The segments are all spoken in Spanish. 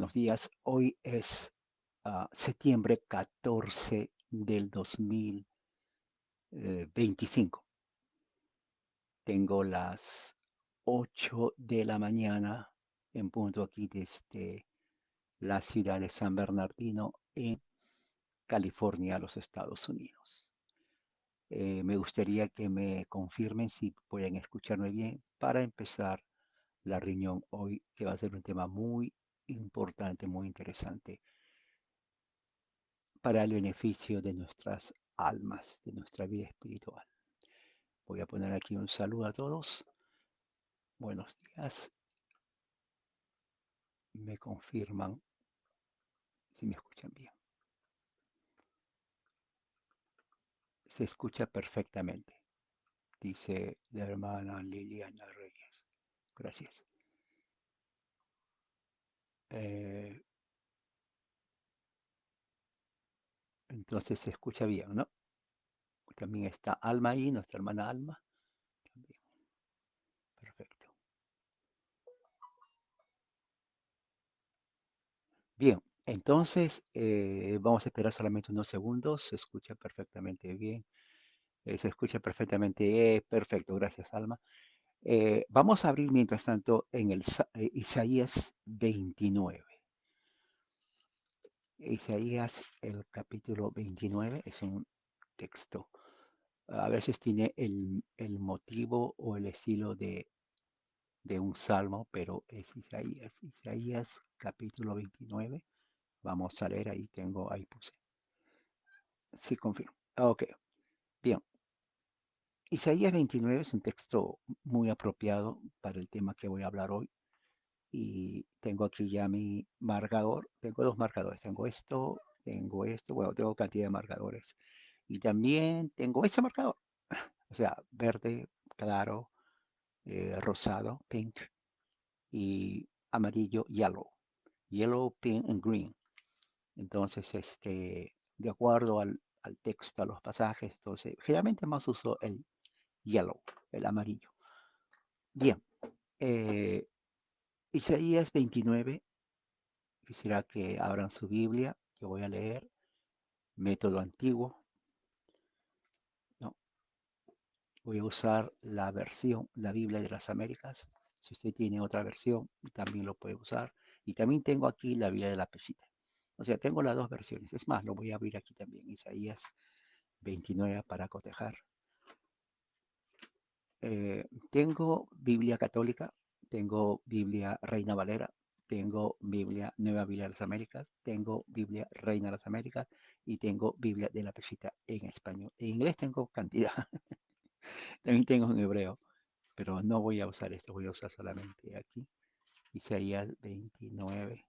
Buenos días. Hoy es septiembre 14 del 2025. Tengo las 8 de la mañana en punto aquí desde la ciudad de San Bernardino en California, los Estados Unidos. Me gustaría que me confirmen si pueden escucharme bien para empezar la reunión hoy, que va a ser un tema muy importante, muy interesante para el beneficio de nuestras almas, de nuestra vida espiritual. Voy a poner aquí un saludo a todos. Buenos días. Me confirman si me escuchan bien. Se escucha perfectamente, dice la hermana Liliana Reyes. Gracias. Eh, entonces se escucha bien, ¿no? También está Alma ahí, nuestra hermana Alma. También. Perfecto. Bien, entonces vamos a esperar solamente unos segundos. Se escucha perfectamente bien. Se escucha perfectamente. Perfecto, gracias, Alma. Vamos a abrir mientras tanto en el Isaías 29. Isaías, el capítulo 29, es un texto. A veces tiene el motivo o el estilo de un salmo, pero es Isaías. Isaías, capítulo 29. Vamos a leer, ahí puse. Sí, confirmo. Ok, bien. Isaías 29 es un texto muy apropiado para el tema que voy a hablar hoy. Y tengo aquí ya mi marcador. Tengo dos marcadores. Tengo esto. Bueno, tengo cantidad de marcadores. Y también tengo ese marcador. O sea, verde, claro, rosado, pink, y amarillo, yellow. Yellow, pink and green. Entonces, de acuerdo al texto, a los pasajes, entonces, generalmente más uso el yellow, el amarillo. Bien, eh, Isaías 29. Quisiera que abran su Biblia. Yo voy a leer método antiguo. No, voy a usar la Biblia de las Américas. Si usted tiene otra versión, también lo puede usar. Y también tengo aquí la Biblia de la Peshita. O sea, tengo las dos versiones. Es más, lo voy a abrir aquí también. Isaías 29 para cotejar. Tengo Biblia católica, tengo Biblia Reina Valera, tengo Biblia Nueva Biblia de las Américas, tengo Biblia Reina de las Américas y tengo Biblia de la Pesita en español. En inglés tengo cantidad, también tengo en hebreo, pero no voy a usar esto, voy a usar solamente aquí. Isaías 29,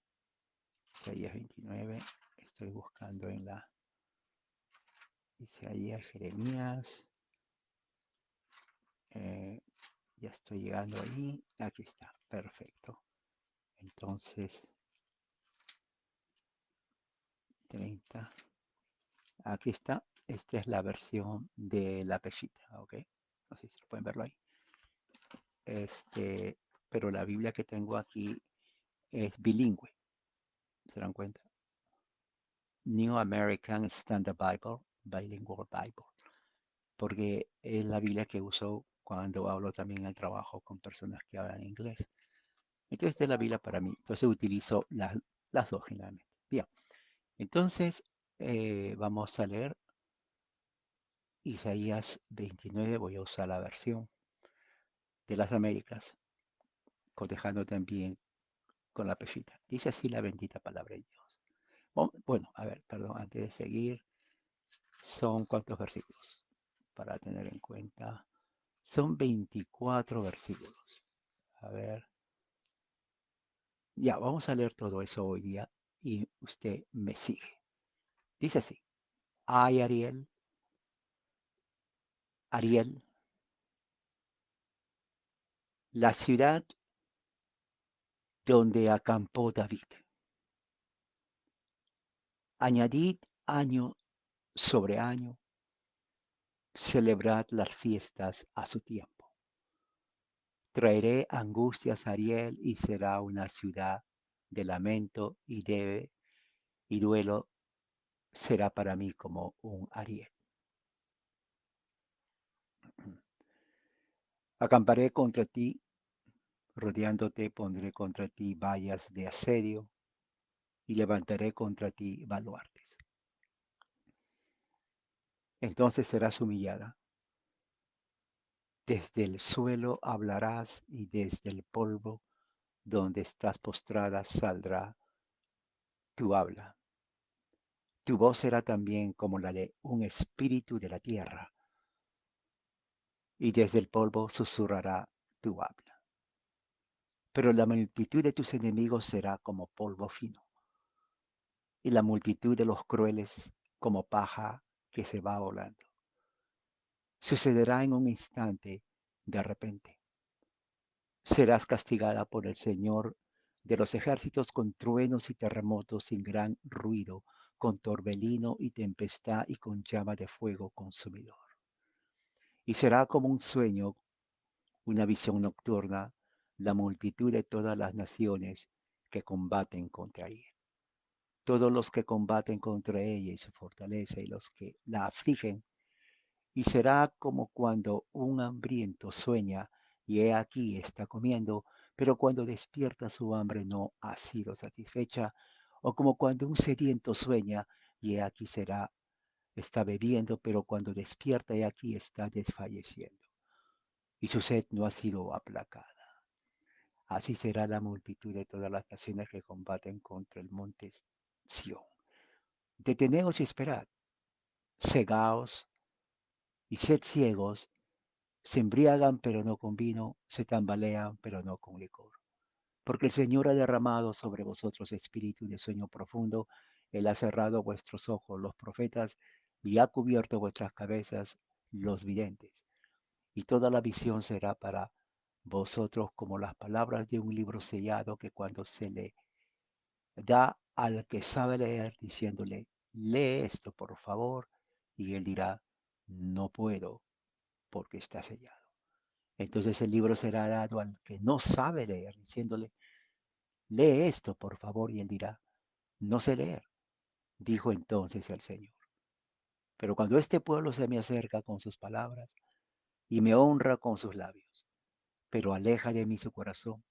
Isaías 29, estoy buscando en la Isaías, Jeremías, eh, ya estoy llegando ahí, aquí está, perfecto. Entonces, 30. Aquí está. Esta es la versión de la pechita, ¿ok? No sé si lo pueden verlo ahí. Este, pero la Biblia que tengo aquí es bilingüe. ¿Se dan cuenta? New American Standard Bible, Bilingual Bible. Porque es la Biblia que uso cuando hablo también en el trabajo con personas que hablan inglés. Entonces, esta es la Biblia para mí. Entonces, utilizo las dos generalmente. Bien. Entonces, vamos a leer Isaías 29. Voy a usar la versión de las Américas, cotejando también con la peshita. Dice así la bendita palabra de Dios. Bueno, a ver, perdón, antes de seguir, ¿son cuántos versículos? Para tener en cuenta, son 24 versículos. A ver, ya, vamos a leer todo eso hoy día y usted me sigue. Dice así, ay Ariel, Ariel, la ciudad donde acampó David. Añadid año sobre año, celebrad las fiestas a su tiempo. Traeré angustias a Ariel y será una ciudad de lamento y duelo será para mí como un Ariel. Acamparé contra ti, rodeándote pondré contra ti vallas de asedio y levantaré contra ti baluartes. Entonces serás humillada. Desde el suelo hablarás y desde el polvo donde estás postrada saldrá tu habla. Tu voz será también como la de un espíritu de la tierra, y desde el polvo susurrará tu habla. Pero la multitud de tus enemigos será como polvo fino, y la multitud de los crueles como paja que se va volando. Sucederá en un instante, de repente. Serás castigada por el Señor de los ejércitos con truenos y terremotos sin gran ruido, con torbellino y tempestad y con llama de fuego consumidor. Y será como un sueño, una visión nocturna, la multitud de todas las naciones que combaten contra ella. Todos los que combaten contra ella y su fortaleza y los que la afligen. Y será como cuando un hambriento sueña y he aquí está comiendo, pero cuando despierta su hambre no ha sido satisfecha, o como cuando un sediento sueña y he aquí está bebiendo, pero cuando despierta he aquí está desfalleciendo, y su sed no ha sido aplacada. Así será la multitud de todas las naciones que combaten contra el monte Sión. Deteneos y esperad, cegaos y sed ciegos. Se embriagan, pero no con vino, se tambalean, pero no con licor. Porque el Señor ha derramado sobre vosotros espíritu de sueño profundo, Él ha cerrado vuestros ojos, los profetas, y ha cubierto vuestras cabezas, los videntes. Y toda la visión será para vosotros como las palabras de un libro sellado que cuando se le da al que sabe leer, diciéndole, lee esto, por favor, y él dirá, no puedo, porque está sellado. Entonces el libro será dado al que no sabe leer, diciéndole, lee esto, por favor, y él dirá, no sé leer, dijo entonces el Señor. Pero cuando este pueblo se me acerca con sus palabras y me honra con sus labios, pero aleja de mí su corazón,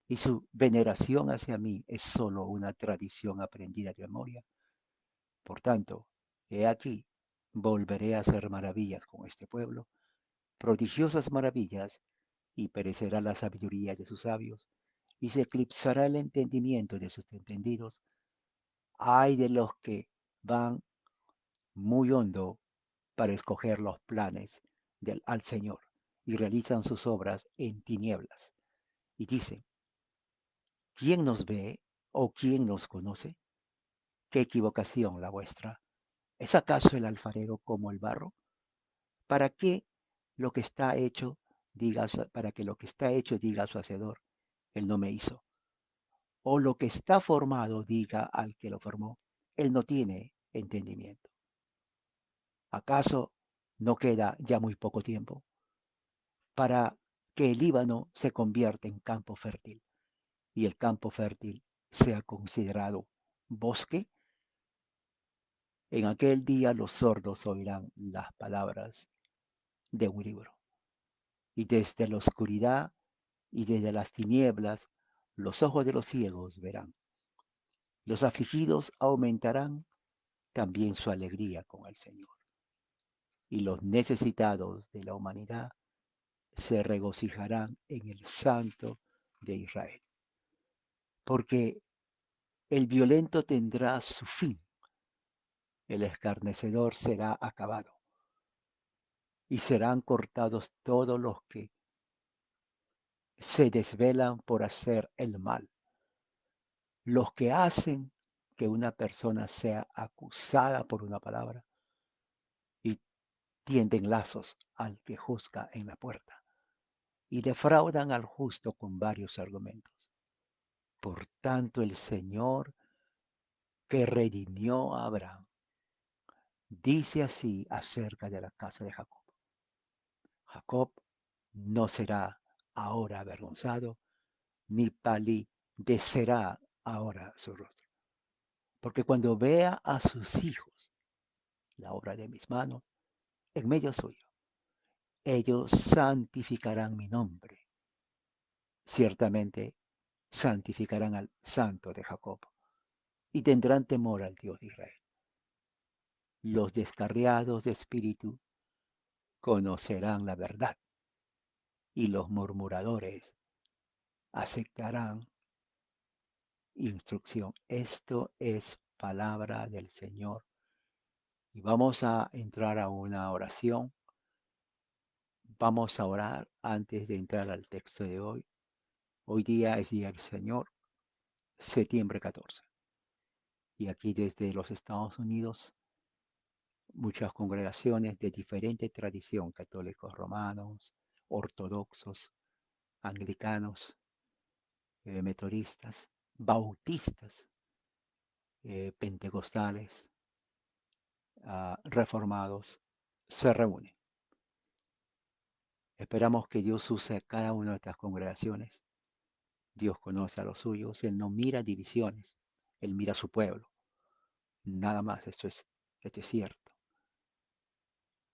y su veneración hacia mí es solo una tradición aprendida de memoria. Por tanto, he aquí, volveré a hacer maravillas con este pueblo, prodigiosas maravillas, y perecerá la sabiduría de sus sabios, y se eclipsará el entendimiento de sus entendidos. Ay de los que van muy hondo para escoger los planes al Señor y realizan sus obras en tinieblas. Y dicen, ¿quién nos ve o quién nos conoce? ¿Qué equivocación la vuestra? ¿Es acaso el alfarero como el barro? ¿Para qué lo que está hecho para que lo que está hecho diga a su hacedor, él no me hizo? O lo que está formado diga al que lo formó, él no tiene entendimiento. ¿Acaso no queda ya muy poco tiempo para que el Líbano se convierta en campo fértil y el campo fértil sea considerado bosque? En aquel día los sordos oirán las palabras de un libro, y desde la oscuridad y desde las tinieblas los ojos de los ciegos verán. Los afligidos aumentarán también su alegría con el Señor, y los necesitados de la humanidad se regocijarán en el Santo de Israel. Porque el violento tendrá su fin, el escarnecedor será acabado, y serán cortados todos los que se desvelan por hacer el mal, los que hacen que una persona sea acusada por una palabra y tienden lazos al que juzga en la puerta y defraudan al justo con varios argumentos. Por tanto, el Señor que redimió a Abraham dice así acerca de la casa de Jacob. Jacob no será ahora avergonzado, ni palidecerá ahora su rostro. Porque cuando vea a sus hijos, la obra de mis manos, en medio suyo, ellos santificarán mi nombre. Ciertamente santificarán al Santo de Jacob y tendrán temor al Dios de Israel. Los descarriados de espíritu conocerán la verdad y los murmuradores aceptarán instrucción. Esto es palabra del Señor. Y vamos a entrar a una oración. Vamos a orar antes de entrar al texto de hoy. Hoy día es Día del Señor, septiembre 14. Y aquí desde los Estados Unidos, muchas congregaciones de diferente tradición, católicos romanos, ortodoxos, anglicanos, metodistas, bautistas, pentecostales, reformados, se reúnen. Esperamos que Dios use a cada una de estas congregaciones. Dios conoce a los suyos, Él no mira divisiones, Él mira a su pueblo. Nada más, esto es cierto.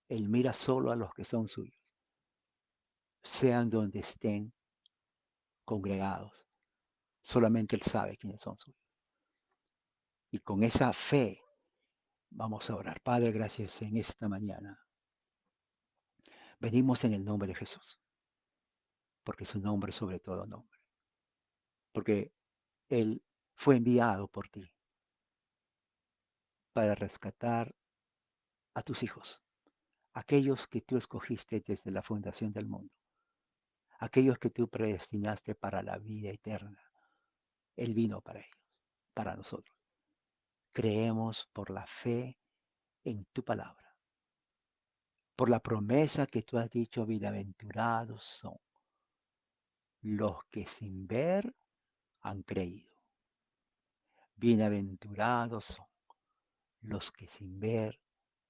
Él mira solo a los que son suyos, sean donde estén congregados. Solamente Él sabe quiénes son suyos. Y con esa fe vamos a orar. Padre, gracias en esta mañana. Venimos en el nombre de Jesús, porque su nombre es sobre todo nombre. Porque Él fue enviado por ti para rescatar a tus hijos, aquellos que tú escogiste desde la fundación del mundo, aquellos que tú predestinaste para la vida eterna. Él vino para ellos, para nosotros. Creemos por la fe en tu palabra, por la promesa que tú has dicho, bienaventurados son los que sin ver han creído. Bienaventurados son los que sin ver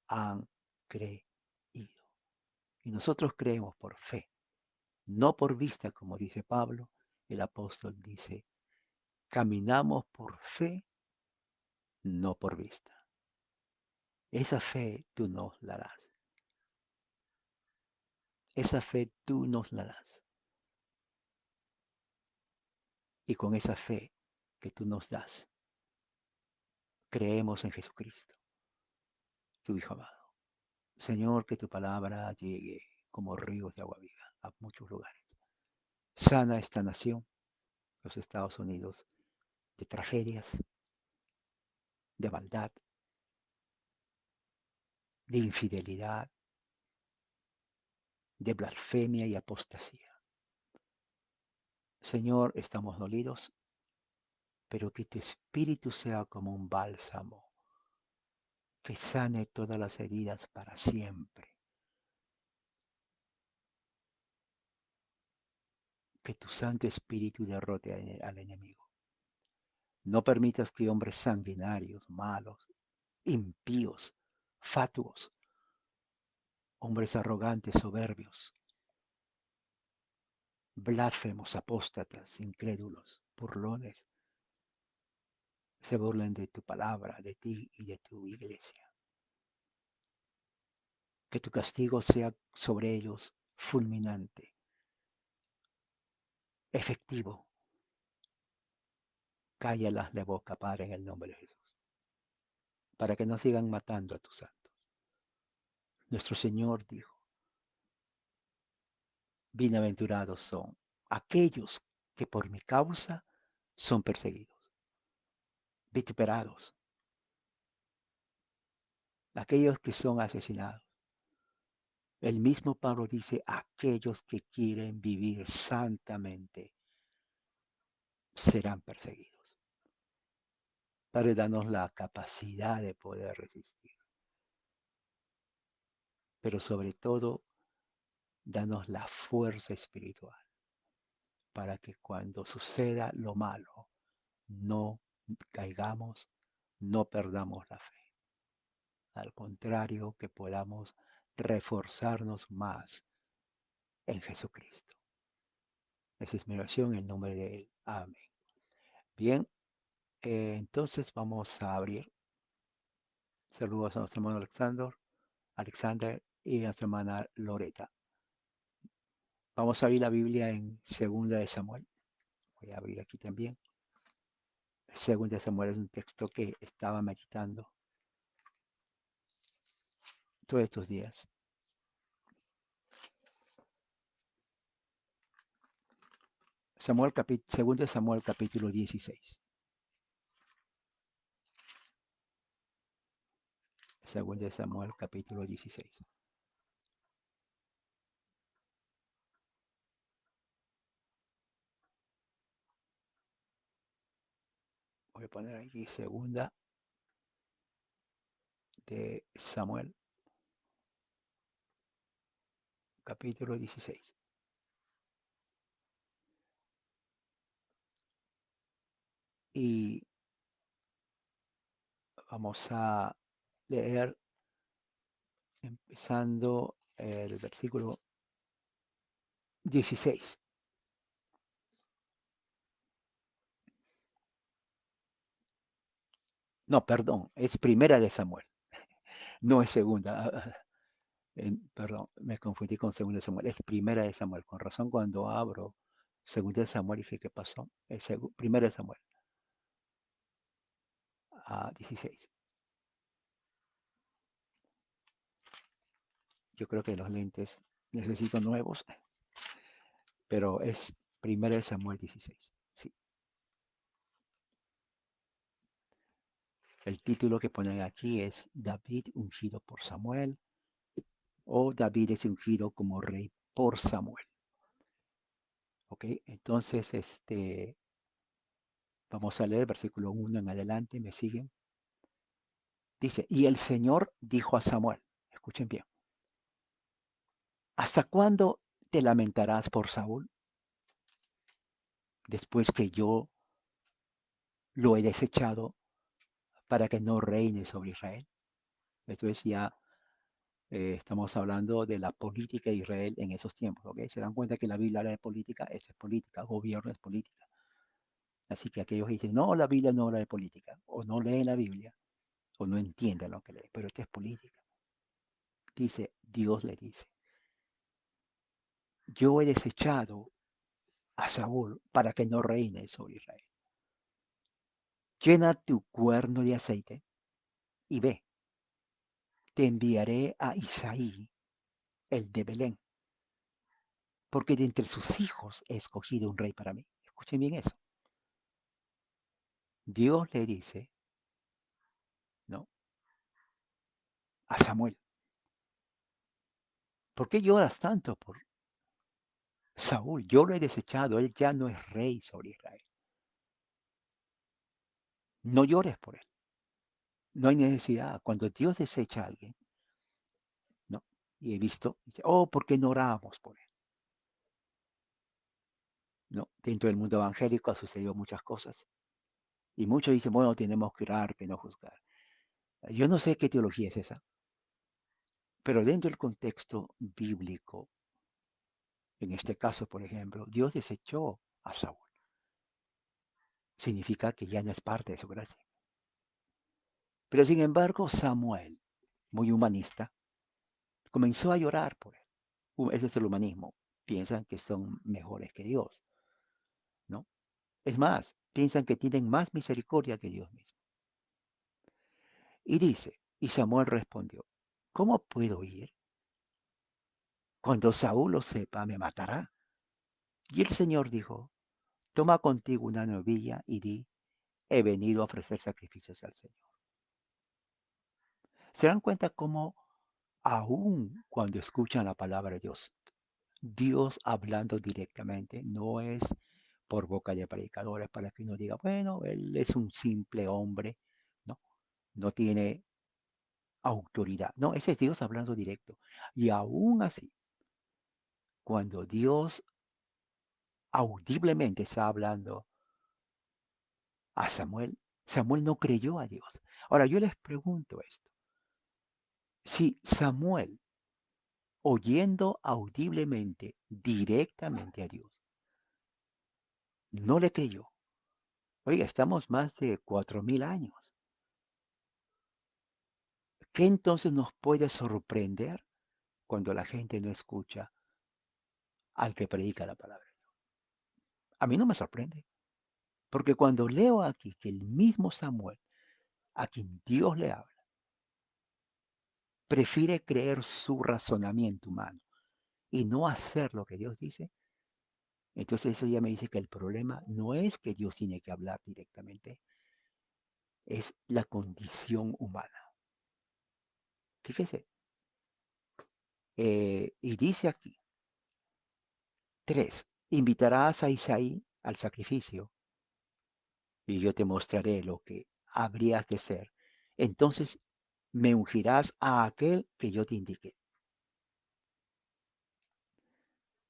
han creído. Y nosotros creemos por fe, no por vista, como dice Pablo. El apóstol dice, caminamos por fe, no por vista. Esa fe tú nos la das. Esa fe tú nos la das. Y con esa fe que tú nos das, creemos en Jesucristo, tu Hijo amado. Señor, que tu palabra llegue como ríos de agua viva a muchos lugares. Sana esta nación, los Estados Unidos, de tragedias, de maldad, de infidelidad, de blasfemia y apostasía. Señor, estamos dolidos, pero que tu espíritu sea como un bálsamo que sane todas las heridas para siempre. Que tu Santo Espíritu derrote al enemigo. No permitas que hombres sanguinarios, malos, impíos, fatuos, hombres arrogantes, soberbios, blasfemos, apóstatas, incrédulos, burlones, se burlen de tu palabra, de ti y de tu iglesia. Que tu castigo sea sobre ellos fulminante, efectivo. Cállalas la boca, Padre, en el nombre de Jesús, para que no sigan matando a tus santos. Nuestro Señor dijo, bienaventurados son aquellos que por mi causa son perseguidos, vituperados, aquellos que son asesinados. El mismo Pablo dice, aquellos que quieren vivir santamente serán perseguidos. Padre, danos la capacidad de poder resistir, pero sobre todo, danos la fuerza espiritual para que cuando suceda lo malo, no caigamos, no perdamos la fe. Al contrario, que podamos reforzarnos más en Jesucristo. Esa es mi oración en nombre de Él. Amén. Bien, Entonces vamos a abrir. Saludos a nuestro hermano Alexander y a nuestra hermana Loreta. Vamos a abrir la Biblia en Segunda de Samuel. Voy a abrir aquí también. Segunda de Samuel es un texto que estaba meditando todos estos días. Segunda de Samuel capítulo 16. Segunda de Samuel capítulo 16. Voy a poner aquí Segunda de Samuel capítulo 16. Y vamos a leer empezando el versículo 16. No, perdón, es primera de Samuel, no es segunda. Perdón, me confundí con segunda de Samuel, es primera de Samuel. Con razón, cuando abro segunda de Samuel dije, ¿qué pasó? Es primera de Samuel a 16. Yo creo que los lentes necesito nuevos, pero es primera de Samuel 16. Sí. El título que ponen aquí es David ungido por Samuel o David es ungido como rey por Samuel. Ok, entonces vamos a leer versículo 1 en adelante, me siguen. Dice, y el Señor dijo a Samuel, escuchen bien, ¿hasta cuándo te lamentarás por Saúl después que yo lo he desechado para que no reine sobre Israel? Esto es ya, estamos hablando de la política de Israel en esos tiempos, ¿ok? Se dan cuenta que la Biblia habla de política, eso es política, gobierno es política. Así que aquellos dicen, no, la Biblia no habla de política, o no leen la Biblia, o no entienden lo que leen, pero esto es política. Dice, Dios le dice, yo he desechado a Saúl para que no reine sobre Israel. Llena tu cuerno de aceite y ve, te enviaré a Isaí, el de Belén, porque de entre sus hijos he escogido un rey para mí. Escuchen bien eso. Dios le dice, ¿no? A Samuel, ¿por qué lloras tanto por Saúl? Yo lo he desechado, él ya no es rey sobre Israel. No llores por él. No hay necesidad. Cuando Dios desecha a alguien, ¿no? Y he visto, dice, oh, ¿por qué no oramos por él? ¿No? Dentro del mundo evangélico ha sucedido muchas cosas. Y muchos dicen, bueno, tenemos que orar, que no juzgar. Yo no sé qué teología es esa, pero dentro del contexto bíblico, en este caso, por ejemplo, Dios desechó a Saúl. Significa que ya no es parte de su gracia. Pero sin embargo, Samuel, muy humanista, comenzó a llorar por él. Ese es el humanismo. Piensan que son mejores que Dios, ¿no? Es más, piensan que tienen más misericordia que Dios mismo. Y dice, y Samuel respondió, ¿cómo puedo ir? Cuando Saúl lo sepa, me matará. Y el Señor dijo, toma contigo una novilla y di, he venido a ofrecer sacrificios al Señor. ¿Se dan cuenta cómo aún cuando escuchan la palabra de Dios, Dios hablando directamente, no es por boca de predicadores para que uno diga, bueno, él es un simple hombre, no, no tiene autoridad. No, ese es Dios hablando directo. Y aún así, cuando Dios audiblemente está hablando a Samuel, Samuel no creyó a Dios. Ahora yo les pregunto esto. Si Samuel, oyendo audiblemente, directamente a Dios, no le creyó, Oiga, estamos más de 4000 años. ¿Qué entonces nos puede sorprender cuando la gente no escucha al que predica la palabra? A mí no me sorprende, porque cuando leo aquí que el mismo Samuel, a quien Dios le habla, prefiere creer su razonamiento humano y no hacer lo que Dios dice, entonces eso ya me dice que el problema no es que Dios tiene que hablar directamente, es la condición humana. Fíjese, y dice aquí, 3, invitarás a Isaí al sacrificio y yo te mostraré lo que habrías de ser. Entonces me ungirás a aquel que yo te indique.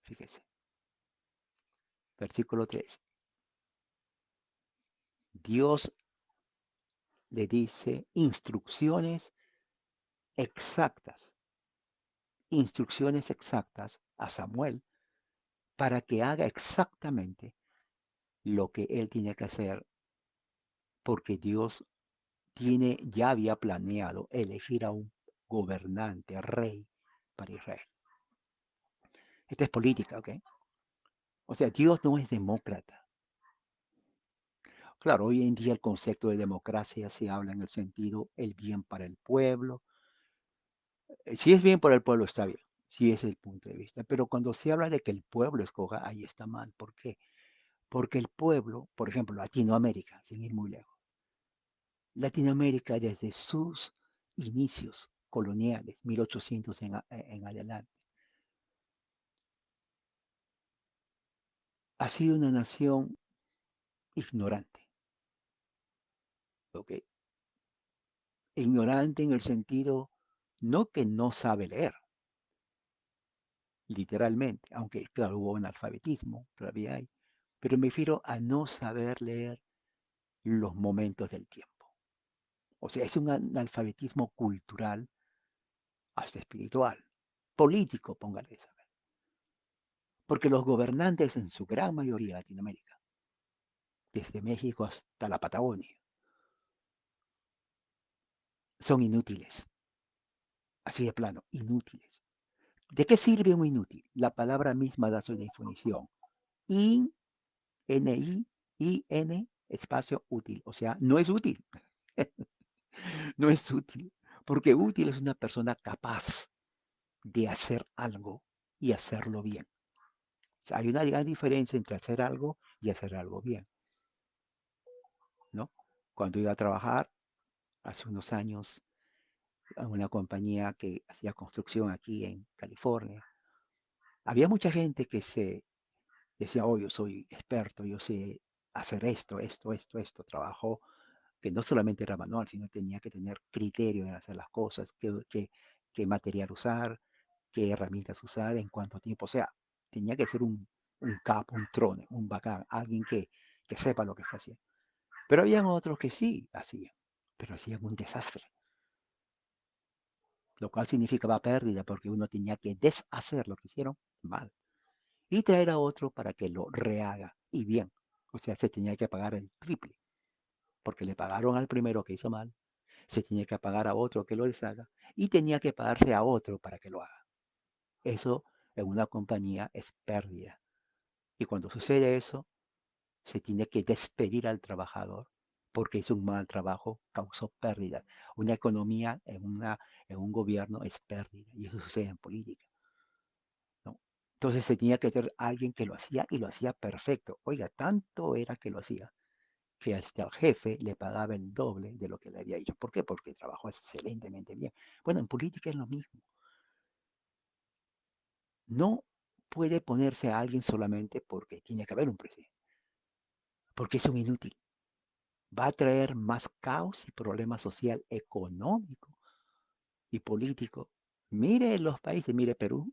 Fíjese, versículo 3. Dios le dice exactas, instrucciones exactas a Samuel para que haga exactamente lo que él tiene que hacer, porque Dios ya había planeado elegir a un gobernante, rey para Israel. Esta es política, ¿ok? O sea, Dios no es demócrata. Claro, hoy en día el concepto de democracia se habla en el sentido el bien para el pueblo. Si es bien para el pueblo, está bien. Si es el punto de vista. Pero cuando se habla de que el pueblo escoja, ahí está mal. ¿Por qué? Porque el pueblo, por ejemplo, Latinoamérica, sin ir muy lejos, Latinoamérica desde sus inicios coloniales, 1800 en adelante, ha sido una nación ignorante, ¿ok? Ignorante en el sentido, no que no sabe leer, literalmente, aunque claro, hubo analfabetismo, todavía hay, pero me refiero a no saber leer los momentos del tiempo. O sea, es un analfabetismo cultural, hasta espiritual, político, póngale esa. Porque los gobernantes en su gran mayoría de Latinoamérica, desde México hasta la Patagonia, son inútiles. Así de plano, inútiles. ¿De qué sirve un inútil? La palabra misma da su definición. In, N-I, I-N, espacio útil. O sea, no es útil. No es útil. Porque útil es una persona capaz de hacer algo y hacerlo bien. O sea, hay una gran diferencia entre hacer algo y hacer algo bien, ¿no? Cuando iba a trabajar hace unos años en una compañía que hacía construcción aquí en California, había mucha gente que se decía, oh, yo soy experto, yo sé hacer esto, trabajo que no solamente era manual, sino tenía que tener criterio en hacer las cosas, qué material usar, qué herramientas usar, en cuánto tiempo, o sea, tenía que ser un capo, un trone, un bacán, alguien que sepa lo que está haciendo. Pero habían otros que sí hacían, pero hacían un desastre, lo cual significaba pérdida porque uno tenía que deshacer lo que hicieron mal y traer a otro para que lo rehaga y bien. O sea, se tenía que pagar el triple, porque le pagaron al primero que hizo mal, se tenía que pagar a otro que lo deshaga y tenía que pagarse a otro para que lo haga. Eso en una compañía es pérdida. Y cuando sucede eso, se tiene que despedir al trabajador porque hizo un mal trabajo, causó pérdida. Una economía en un gobierno es pérdida y eso sucede en política, ¿no? Entonces se tenía que tener alguien que lo hacía y lo hacía perfecto. Oiga, tanto era que lo hacía que hasta el jefe le pagaba el doble de lo que le había hecho. ¿Por qué? Porque trabajó excelentemente bien. Bueno, en política es lo mismo. No puede ponerse a alguien solamente porque tiene que haber un presidente, porque es un inútil. Va a traer más caos y problema social, económico y político. Mire los países, mire Perú,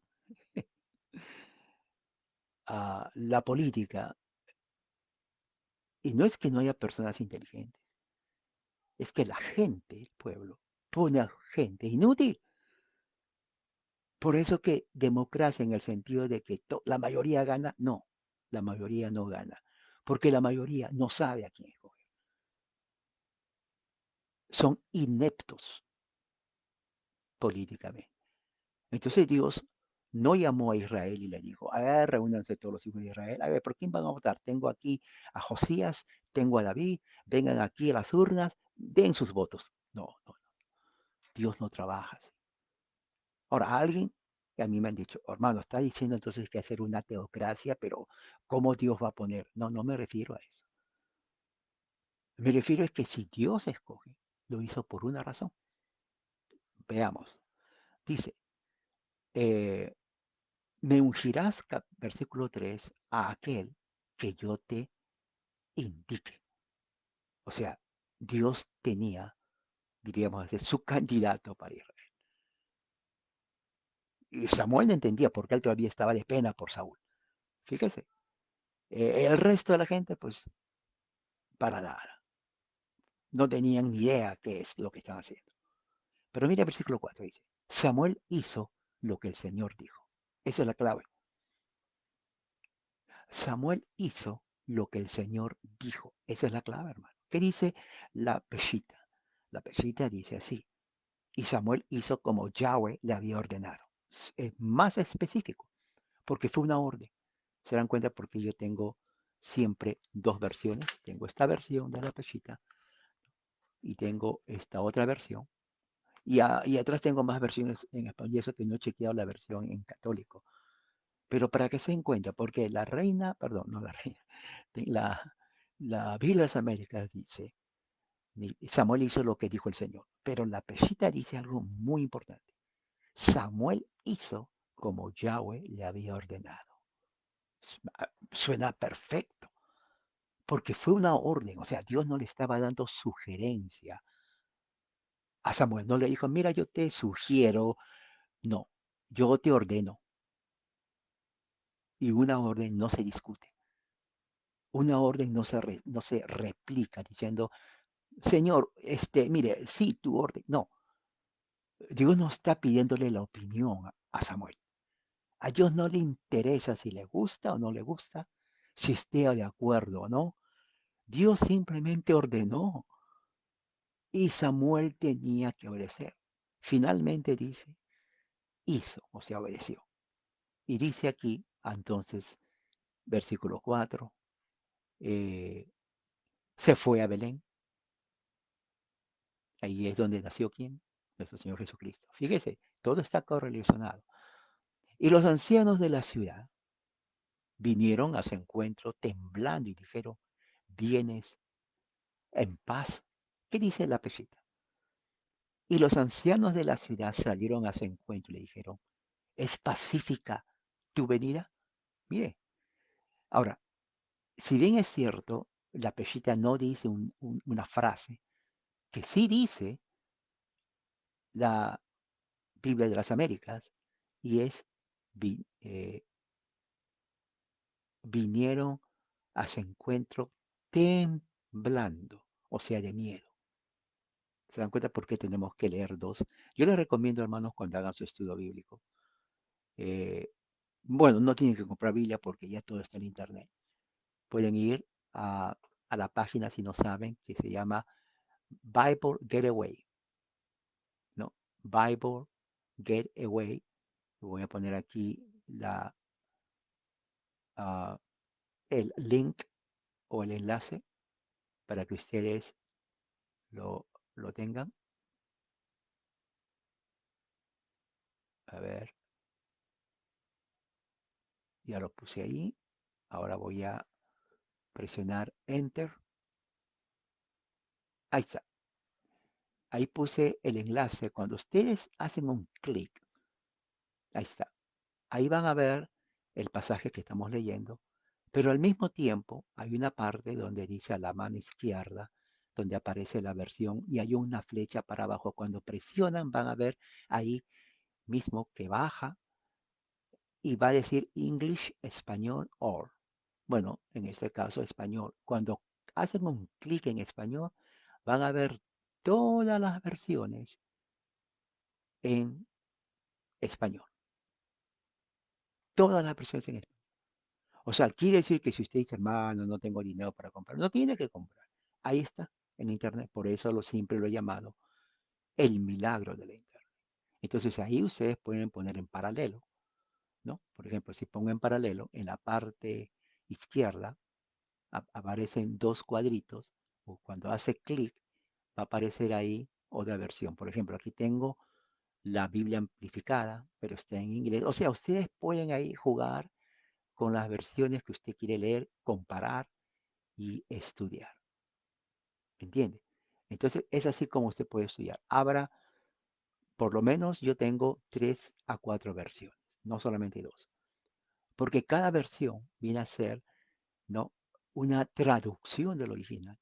la política. Y no es que no haya personas inteligentes, es que la gente, el pueblo, pone a gente inútil. Por eso que democracia en el sentido de que la mayoría gana, no, la mayoría no gana, porque la mayoría no sabe a quién escoger. son ineptos políticamente. Entonces Dios no llamó a Israel y le dijo, a ver, reúnanse todos los hijos de Israel, a ver, ¿por quién van a votar? Tengo aquí a Josías, tengo a David, vengan aquí a las urnas, den sus votos. No, no, Dios no trabaja así. Ahora, alguien que a mí me han dicho, hermano, está diciendo entonces que hacer una teocracia, pero ¿cómo Dios va a poner? No, no me refiero a eso. Me refiero a que si Dios escoge, lo hizo por una razón. Veamos. Dice, eh, me ungirás, versículo 3, a aquel que yo te indique. O sea, Dios tenía, diríamos así, su candidato para Israel. Y Samuel no entendía porque él todavía estaba de pena por Saúl. Fíjese, el resto de la gente, pues, para nada. No tenían ni idea qué es lo que estaban haciendo. Pero mira el versículo 4, dice, Samuel hizo lo que el Señor dijo. Esa es la clave. Samuel hizo lo que el Señor dijo. Esa es la clave, hermano. ¿Qué dice la Peshita? La Peshita dice así. Y Samuel hizo como Yahweh le había ordenado. Es más específico, porque fue una orden. Se dan cuenta porque yo tengo siempre dos versiones. Tengo esta versión de la Peshita y tengo esta otra versión. Y atrás tengo más versiones en español, y eso que no he chequeado la versión en católico. Pero para que se den cuenta, porque la reina, perdón, no la reina, la, la Biblia de las Américas dice, Samuel hizo lo que dijo el Señor, pero la Peshita dice algo muy importante. Samuel hizo como Yahweh le había ordenado. Suena perfecto, porque fue una orden, o sea, Dios no le estaba dando sugerencia a Samuel, no le dijo, mira, yo te sugiero, no, yo te ordeno, y una orden no se discute. Una orden no se replica diciendo, Señor, mire, sí, tu orden. No, Dios no está pidiéndole la opinión a Samuel. A Dios no le interesa si le gusta o no le gusta, si esté de acuerdo o no. Dios simplemente ordenó y Samuel tenía que obedecer. Finalmente dice, hizo, o sea, obedeció. Y dice aquí, entonces, versículo 4, eh, se fue a Belén. Ahí es donde nació quién, nuestro Señor Jesucristo. Fíjese, todo está correlacionado. Y los ancianos de la ciudad vinieron a su encuentro temblando y dijeron, vienes en paz. ¿Qué dice la pesita? Y los ancianos de la ciudad salieron a su encuentro y le dijeron, ¿es pacífica tu venida? Mire, ahora, si bien es cierto, la pesita no dice una frase, que sí dice la Biblia de las Américas, y es, eh, vinieron a su encuentro temblando, o sea, de miedo. ¿Se dan cuenta por qué tenemos que leer dos? Yo les recomiendo, hermanos, cuando hagan su estudio bíblico, eh, bueno, no tienen que comprar Biblia porque ya todo está en Internet. Pueden ir a la página, si no saben, que se llama Bible Getaway, ¿no? Bible Getaway. Voy a poner aquí ah, el link o el enlace para que ustedes lo tengan. A ver, ya lo puse ahí. Ahora voy a presionar Enter. Ahí está. Ahí puse el enlace. Cuando ustedes hacen un clic, ahí está. Ahí van a ver el pasaje que estamos leyendo, pero al mismo tiempo hay una parte donde dice a la mano izquierda, donde aparece la versión y hay una flecha para abajo. Cuando presionan van a ver ahí mismo que baja y va a decir English, español, or. Bueno, en este caso español. Cuando hacen un clic en español, van a ver todas las versiones en español. Todas las versiones en español. O sea, quiere decir que si usted dice, hermano, no tengo dinero para comprar, no tiene que comprar. Ahí está. en Internet. Por eso siempre lo he llamado el milagro de la Internet. Entonces ahí ustedes pueden poner en paralelo, ¿no? Por ejemplo, si pongo en paralelo, en la parte izquierda aparecen dos cuadritos, o cuando hace clic va a aparecer ahí otra versión. Por ejemplo, aquí tengo la Biblia amplificada, pero está en inglés. O sea, ustedes pueden ahí jugar con las versiones que usted quiere leer, comparar y estudiar. ¿Entiende? Entonces, es así como usted puede estudiar. Abra, por lo menos yo tengo 3 a 4 versiones, no solamente dos, porque cada versión viene a ser, ¿no?, una traducción del original.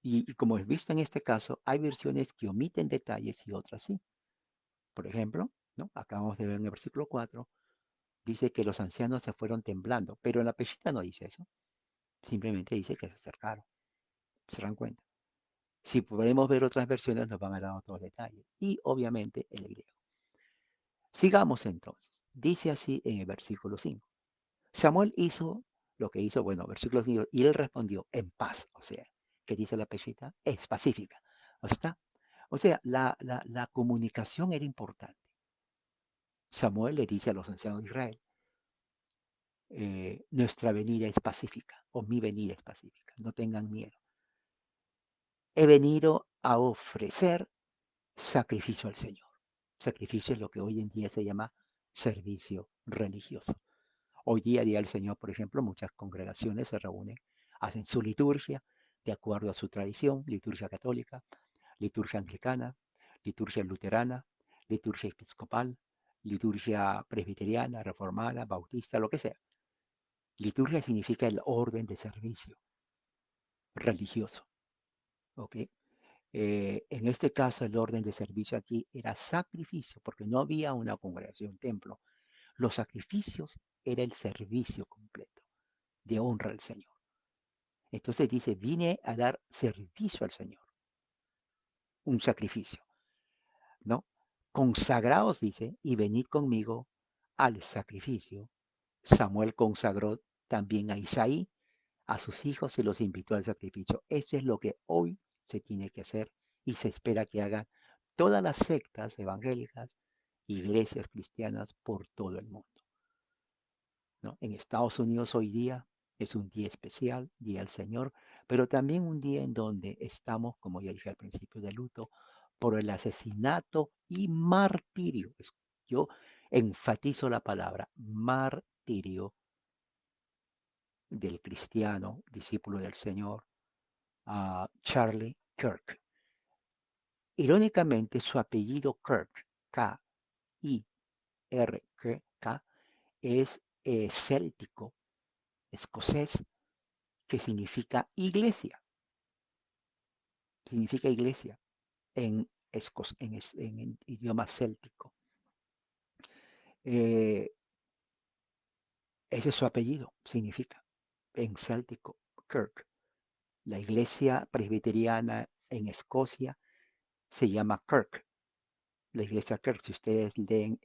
Y como es visto en este caso, hay versiones que omiten detalles y otras sí. Por ejemplo, ¿no?, acabamos de ver en el versículo 4, dice que los ancianos se fueron temblando, pero en la Peshitta no dice eso. Simplemente dice que se acercaron. ¿Se dan cuenta? Si podemos ver otras versiones, nos van a dar otros detalles. Y obviamente el griego. Sigamos entonces. Dice así en el versículo 5. Samuel hizo lo que hizo, bueno, versículo 5, y él respondió en paz. O sea, ¿qué dice la Peshitta? Es pacífica. ¿Está? O sea, la comunicación era importante. Samuel le dice a los ancianos de Israel, nuestra venida es pacífica, o mi venida es pacífica, no tengan miedo. He venido a ofrecer sacrificio al Señor. Sacrificio es lo que hoy en día se llama servicio religioso. Hoy día del Señor, por ejemplo, muchas congregaciones se reúnen, hacen su liturgia de acuerdo a su tradición, liturgia católica, liturgia anglicana, liturgia luterana, liturgia episcopal, liturgia presbiteriana, reformada, bautista, lo que sea. Liturgia significa el orden de servicio religioso, ¿ok? En este caso, el orden de servicio aquí era sacrificio, porque no había una congregación, templo. Los sacrificios era el servicio completo de honra al Señor. Entonces dice, vine a dar servicio al Señor, un sacrificio, ¿no? Consagraos, dice, y venid conmigo al sacrificio. Samuel consagró también a Isaí, a sus hijos, y los invitó al sacrificio. Eso es lo que hoy se tiene que hacer y se espera que hagan todas las sectas evangélicas, iglesias cristianas por todo el mundo, ¿no? En Estados Unidos hoy día es un día especial, Día del Señor, pero también un día en donde estamos, como ya dije al principio, de luto por el asesinato y martirio. Yo enfatizo la palabra martirio del cristiano, discípulo del Señor, Charlie Kirk. Irónicamente, su apellido Kirk, K-I-R-K, es céltico, escocés, que significa iglesia en, en idioma céltico. Eh, Ese es su apellido, significa en céltico, Kirk. La iglesia presbiteriana en Escocia se llama Kirk. La iglesia Kirk, si ustedes leen,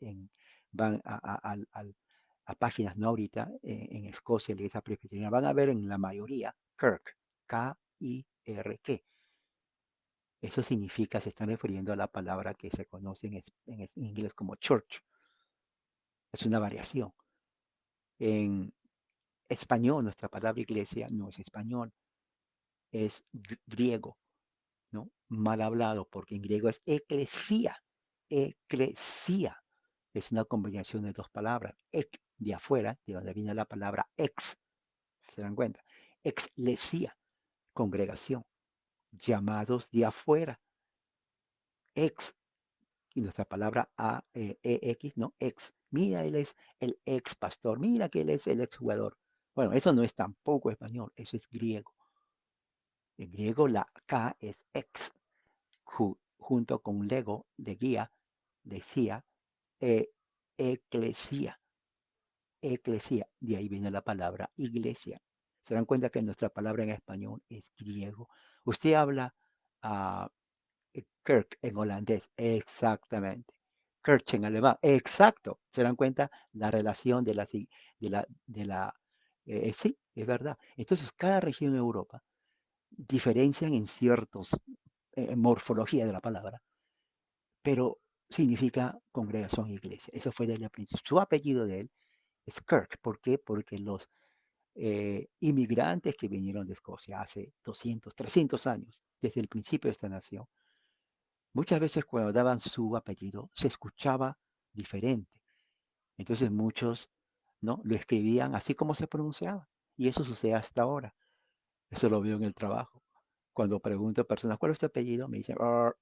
van a páginas, no ahorita, en Escocia, la iglesia presbiteriana, van a ver en la mayoría Kirk, K-I-R-K. Eso significa, se están refiriendo a la palabra que se conoce en inglés como church. Es una variación. En español, nuestra palabra iglesia no es español, es griego, ¿no? Mal hablado, porque en griego es eclesía. Eclesía es una combinación de dos palabras. Ek, de afuera, de donde viene la palabra ex. ¿Se dan cuenta? Exlesía, congregación. Llamados de afuera. Ex, y nuestra palabra EX, ¿no? Ex. Mira, él es el ex pastor. Mira que él es el ex jugador. Bueno, eso no es tampoco español, eso es griego. En griego la K es ex, junto con lego, de guía, decía, e, eclesía, eclesía. De ahí viene la palabra iglesia. Se dan cuenta que nuestra palabra en español es griego. Usted habla uh, Kirk en holandés, exactamente. Kirch en alemán, exacto. ¿Se dan cuenta la relación de la, sí, es verdad. Entonces, cada región en Europa diferencian en ciertos morfología de la palabra, pero significa congregación e iglesia. Eso fue desde el principio. Su apellido de él es Kirk. ¿Por qué? Porque los inmigrantes que vinieron de Escocia hace 200, 300 años, desde el principio de esta nación, muchas veces cuando daban su apellido se escuchaba diferente. Entonces muchos no lo escribían así como se pronunciaba. Y eso sucede hasta ahora. Eso lo veo en el trabajo. Cuando pregunto a personas, ¿cuál es tu apellido? Me dicen, "Arr".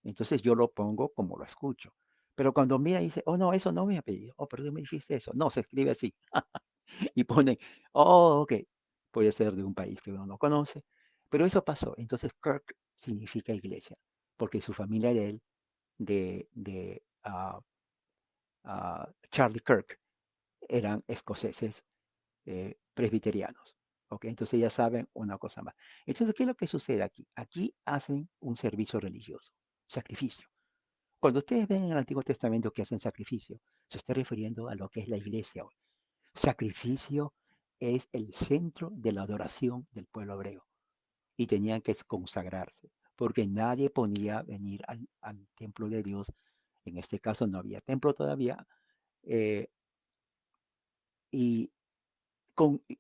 Entonces yo lo pongo como lo escucho. Pero cuando mira y dice, oh, no, eso no es mi apellido. Oh, pero tú me dijiste eso. No, se escribe así. Y ponen, oh, ok, puede ser de un país que uno no conoce. Pero eso pasó. Entonces Kirk significa iglesia, porque su familia de él, de Charlie Kirk, eran escoceses presbiterianos. ¿Ok? Entonces ya saben una cosa más. Entonces, ¿qué es lo que sucede aquí? Aquí hacen un servicio religioso, sacrificio. Cuando ustedes ven en el Antiguo Testamento que hacen sacrificio, se está refiriendo a lo que es la iglesia hoy. Sacrificio es el centro de la adoración del pueblo hebreo y tenían que consagrarse, porque nadie podía venir al templo de Dios. En este caso no había templo todavía, eh, y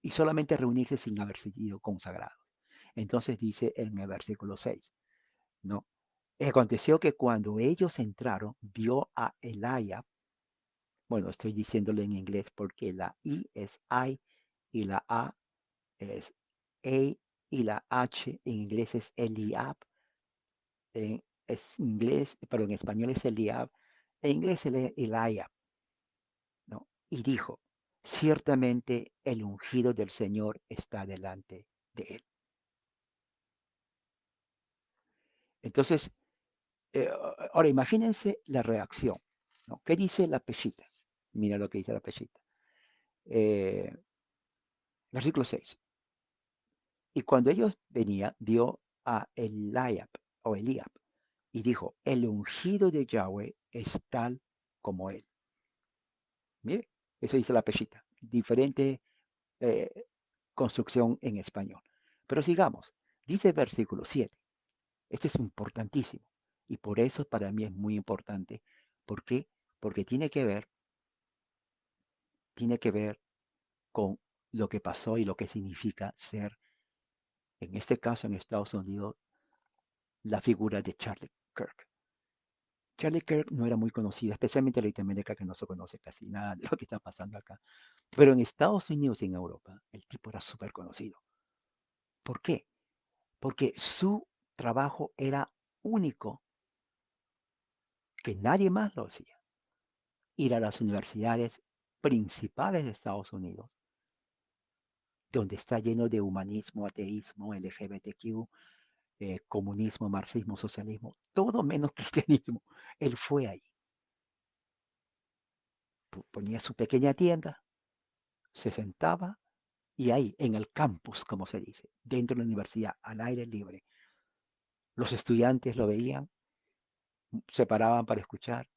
y solamente reunirse sin haber sido consagrados. Entonces dice en el versículo 6, ¿no? Aconteció que cuando ellos entraron, vio a Eliab, bueno, estoy diciéndolo en inglés porque la I es I y la A es A y la H en inglés es Eliab, es inglés, pero en español es Eliab, en inglés es Eliab, ¿no? Y dijo, ciertamente el ungido del Señor está delante de él. Entonces, ahora imagínense la reacción, ¿no? ¿Qué dice la peshita? Mira lo que dice la peshita. Eh, versículo 6. Y cuando ellos venían, vio a Eliab o Eliab y dijo, el ungido de Yahweh es tal como él. Mire, eso dice la peshita. Diferente eh, construcción en español. Pero sigamos. Dice el versículo 7. Esto es importantísimo. Y por eso para mí es muy importante. ¿Por qué? Porque tiene que ver con lo que pasó y lo que significa ser, en este caso en Estados Unidos, la figura de Charlie Kirk. Charlie Kirk no era muy conocido, especialmente en Latinoamérica, que no se conoce casi nada de lo que está pasando acá. Pero en Estados Unidos y en Europa, el tipo era súper conocido. ¿Por qué? Porque su trabajo era único, que nadie más lo hacía. Ir a las universidades principales de Estados Unidos, donde está lleno de humanismo, ateísmo, LGBTQ, comunismo, marxismo, socialismo, todo menos cristianismo. Él fue ahí, ponía su pequeña tienda, se sentaba y ahí, en el campus, como se dice, dentro de la universidad, al aire libre, los estudiantes lo veían, se paraban para escuchar.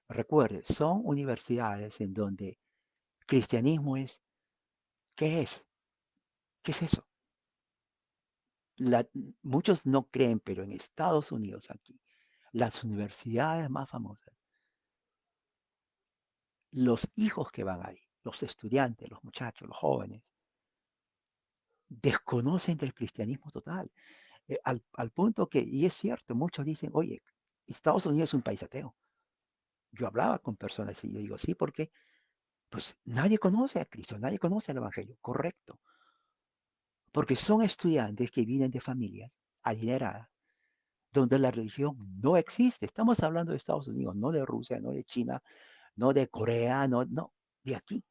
Recuerde, son universidades en donde cristianismo es, ¿qué es? ¿Qué es eso? La, muchos no creen, pero en Estados Unidos aquí, las universidades más famosas, los hijos que van ahí, los estudiantes, los muchachos, los jóvenes, desconocen del cristianismo total, al punto que, y es cierto, muchos dicen, oye, Estados Unidos es un país ateo. Yo hablaba con personas y yo digo, sí, porque pues nadie conoce a Cristo, nadie conoce el Evangelio, correcto, porque son estudiantes que vienen de familias adineradas, donde la religión no existe. Estamos hablando de Estados Unidos, no de Rusia, no de China, no de Corea, no, no, de aquí.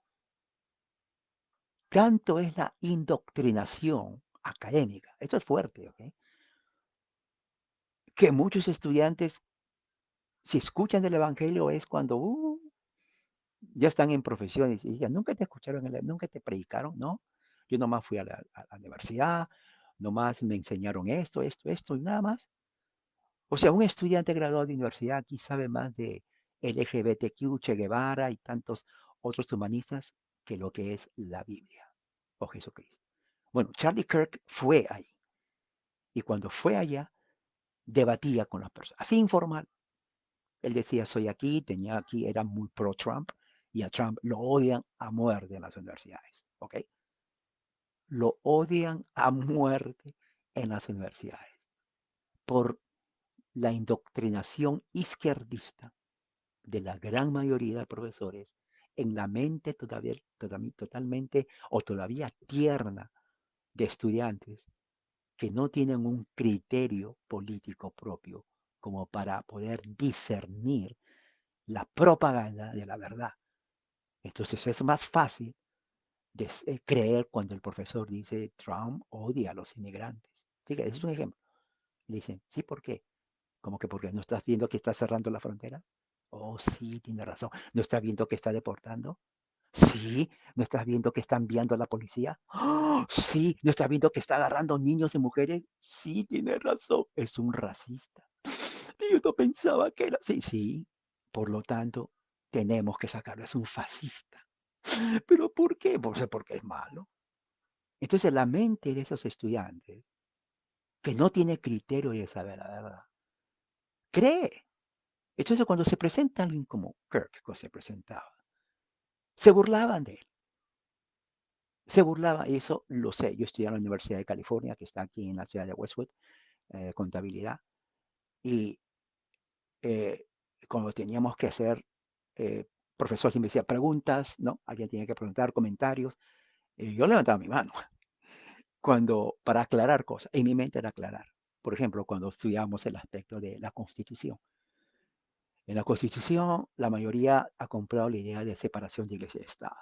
Tanto es la indoctrinación académica, esto es fuerte, ¿ok? Que muchos estudiantes, si escuchan del Evangelio, es cuando ya están en profesiones y ya nunca te escucharon, nunca te predicaron, ¿no? Yo nomás fui a la universidad, nomás me enseñaron esto y nada más. O sea, un estudiante graduado de universidad aquí sabe más de LGBTQ, Che Guevara y tantos otros humanistas que lo que es la Biblia o Jesucristo. Bueno, Charlie Kirk fue ahí Y cuando fue allá, debatía con las personas, así informal. Él decía, soy aquí, tenía aquí, era muy pro-Trump y a Trump lo odian a muerte en las universidades, ¿ok? Lo odian a muerte en las universidades por la indoctrinación izquierdista de la gran mayoría de profesores en la mente todavía, totalmente o todavía tierna de estudiantes que no tienen un criterio político propio como para poder discernir la propaganda de la verdad. Entonces es más fácil de creer cuando el profesor dice Trump odia a los inmigrantes. Fíjate, ese es un ejemplo. Le dicen, sí, ¿por qué? Como que porque no estás viendo que está cerrando la frontera. Oh, sí, tiene razón. ¿No estás viendo que está deportando? Sí, ¿no estás viendo que está enviando a la policía? ¡Oh! Sí, ¿no estás viendo que está agarrando niños y mujeres? Sí, tiene razón. Es un racista. Y yo no pensaba que era. Sí, sí. Por lo tanto, tenemos que sacarlo. Es un fascista. ¿Pero por qué? Pues porque es malo. Entonces, la mente de esos estudiantes, que no tiene criterio de saber la verdad, cree. Entonces, cuando se presenta alguien como Kirk, que se presentaba, se burlaban de él. Se burlaba, y eso lo sé. Yo estudié en la Universidad de California, que está aquí en la ciudad de Westwood, contabilidad, y eh, cuando teníamos que hacer, eh, profesor siempre decía preguntas, ¿no? Alguien tenía que preguntar, comentarios, y yo levantaba mi mano cuando, para aclarar cosas. En mi mente era aclarar. Por ejemplo, cuando estudiábamos el aspecto de la Constitución. En la Constitución, la mayoría ha comprado la idea de separación de iglesia y Estado.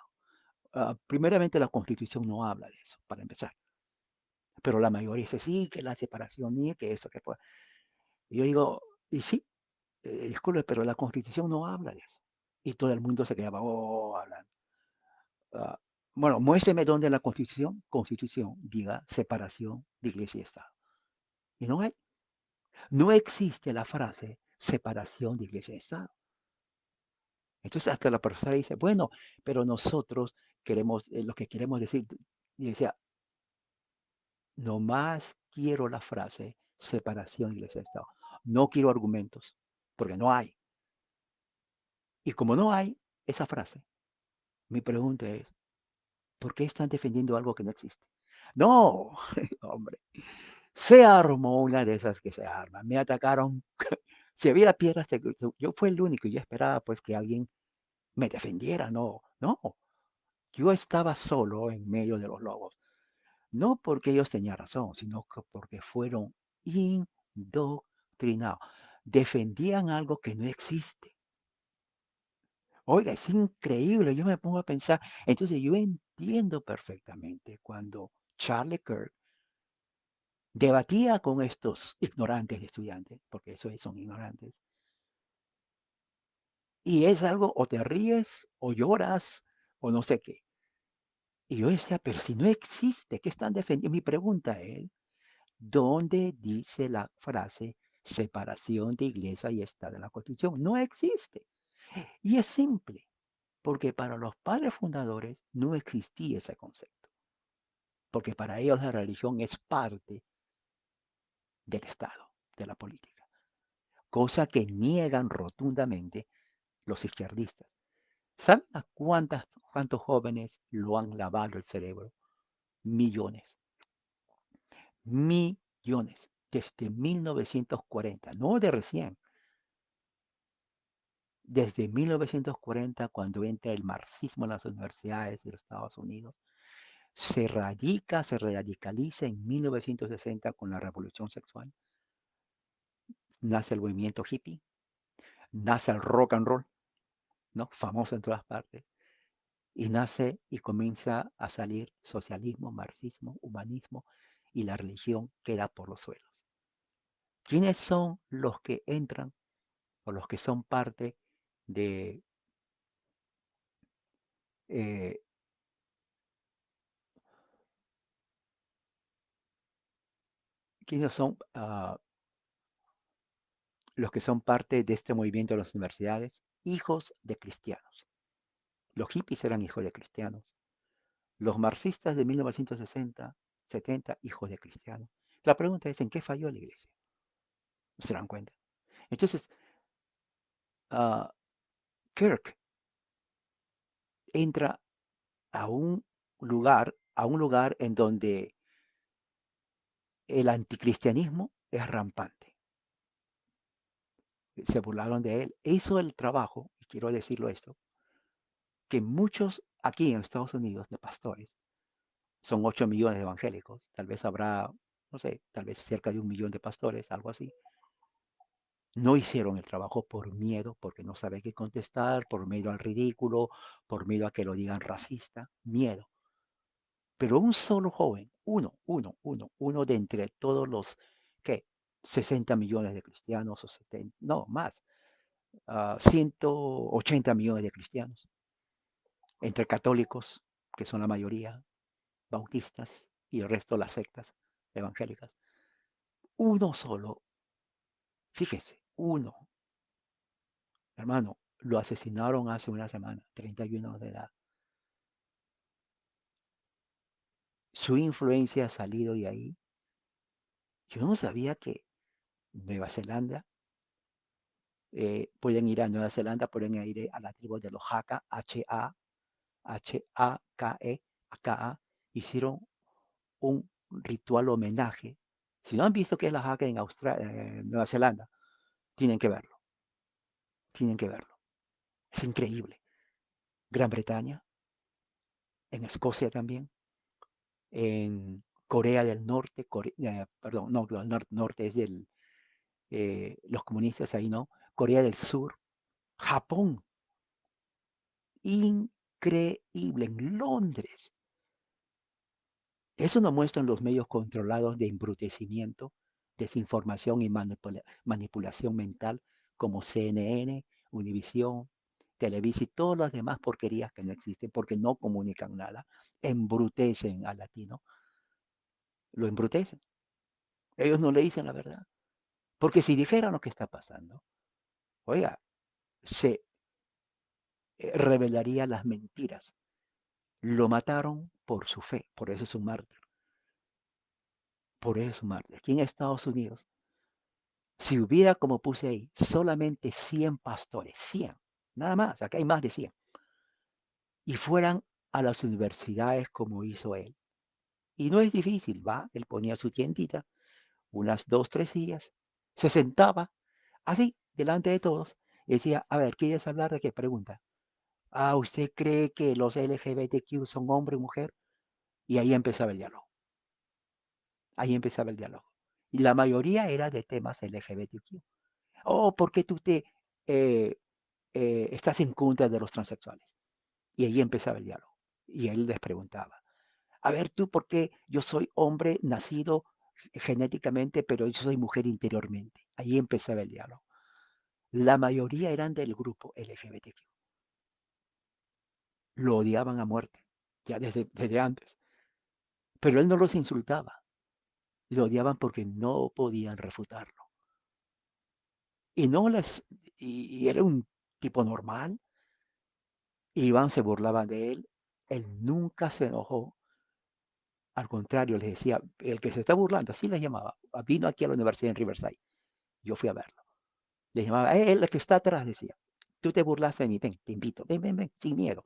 Primeramente, la Constitución no habla de eso, para empezar. Pero la mayoría dice, sí, que la separación y que eso, que puede. Y yo digo, y sí, disculpe, pero la Constitución no habla de eso. Y todo el mundo se quedaba, oh, hablando. Uh, bueno, muéstreme dónde en la Constitución diga separación de iglesia y Estado. Y no hay. No existe la frase separación de iglesia y Estado. Entonces hasta la profesora dice, bueno, pero nosotros queremos, lo que queremos decir, y decía, nomás quiero la frase separación de iglesia y Estado. No quiero argumentos, porque no hay. Y como no hay esa frase, mi pregunta es, ¿por qué están defendiendo algo que no existe? No, hombre, se armó una de esas que se arman. Me atacaron. Si había piedras, yo fui el único. Yo esperaba pues que alguien me defendiera. No, no. Yo estaba solo en medio de los lobos. No porque ellos tenían razón, sino porque fueron indoctrinados. Defendían algo que no existe. Oiga, es increíble, yo me pongo a pensar. Entonces yo entiendo perfectamente cuando Charlie Kirk debatía con estos ignorantes estudiantes, porque eso son ignorantes, y es algo, o te ríes, o lloras, o no sé qué. Y yo decía, pero si no existe, ¿qué están defendiendo? Mi pregunta es, ¿dónde dice la frase separación de iglesia y Estado en la Constitución? No existe. Y es simple, porque para los padres fundadores no existía ese concepto, porque para ellos la religión es parte del Estado, de la política, cosa que niegan rotundamente los izquierdistas. ¿Saben a cuántos jóvenes lo han lavado el cerebro? Millones, millones, desde 1940, no de recién, desde 1940, cuando entra el marxismo en las universidades de los Estados Unidos, se radicaliza en 1960 con la revolución sexual, nace el movimiento hippie, nace el rock and roll, ¿no? Famoso en todas partes, y nace y comienza a salir socialismo, marxismo, humanismo, y la religión queda por los suelos. ¿Quiénes son los que entran o los que son parte de, eh, quiénes son los que son parte de este movimiento de las universidades? Hijos de cristianos. Los hippies eran hijos de cristianos. Los marxistas de 1960, 70, hijos de cristianos. La pregunta es, ¿en qué falló la iglesia? ¿Se dan cuenta? Entonces, uh, Kirk entra a un lugar en donde el anticristianismo es rampante. Se burlaron de él. Hizo el trabajo, y quiero decirlo esto, que muchos aquí en Estados Unidos de pastores, son 8 millones de evangélicos, tal vez habrá, no sé, tal vez cerca de 1 millón de pastores, algo así, no hicieron el trabajo por miedo, porque no saben qué contestar, por miedo al ridículo, por miedo a que lo digan racista, miedo. Pero un solo joven, uno de entre todos los, ¿qué? 60 millones de cristianos o 70, no, más, 180 millones de cristianos, entre católicos, que son la mayoría, bautistas y el resto las sectas evangélicas. Uno solo, fíjese, uno, hermano, lo asesinaron hace una semana, 31 de edad. Su influencia ha salido de ahí. Yo no sabía que Nueva Zelanda, pueden ir a Nueva Zelanda, pueden ir a la tribu de los Haka, H-A-K-E, K-A, hicieron un ritual homenaje. Si no han visto qué es la Haka en Nueva Zelanda, tienen que verlo, tienen que verlo. Es increíble. Gran Bretaña, en Escocia también, en Corea del Norte, perdón, no, el norte es los comunistas ahí, ¿no? Corea del Sur, Japón, increíble, en Londres. Eso nos muestran los medios controlados de embrutecimiento, desinformación y manipulación mental como CNN, Univisión, Televisa y todas las demás porquerías que no existen porque no comunican nada, embrutecen al latino, lo embrutecen. Ellos no le dicen la verdad. Porque si dijeran lo que está pasando, oiga, se revelaría las mentiras. Lo mataron por su fe, por eso es un mártir, por eso es un mártir. Aquí en Estados Unidos, si hubiera, como puse ahí, solamente 100 pastores, 100, nada más, acá hay más de 100, y fueran a las universidades como hizo él. Y no es difícil, va, él ponía su tiendita, unas 2, 3 sillas, se sentaba así, delante de todos, y decía, a ver, ¿quieres hablar de qué? Pregunta. Ah, ¿usted cree que los LGBTQ son hombre o mujer? Y ahí empezaba el diálogo. Ahí empezaba el diálogo. Y la mayoría era de temas LGBTQ. Oh, ¿por qué tú eh, estás en contra de los transexuales? Y ahí empezaba el diálogo. Y él les preguntaba, a ver, tú, ¿por qué yo soy hombre nacido genéticamente, pero yo soy mujer interiormente? Ahí empezaba el diálogo. La mayoría eran del grupo LGBTQ. Lo odiaban a muerte, ya desde antes. Pero él no los insultaba, lo odiaban porque no podían refutarlo. Y no les, y era un tipo normal, iban, se burlaban de él nunca se enojó, al contrario, les decía, el que se está burlando, así les llamaba, vino aquí a la universidad en Riverside, yo fui a verlo, les llamaba, el que está atrás, decía, tú te burlaste de mí, ven, te invito, ven, ven, ven, sin miedo,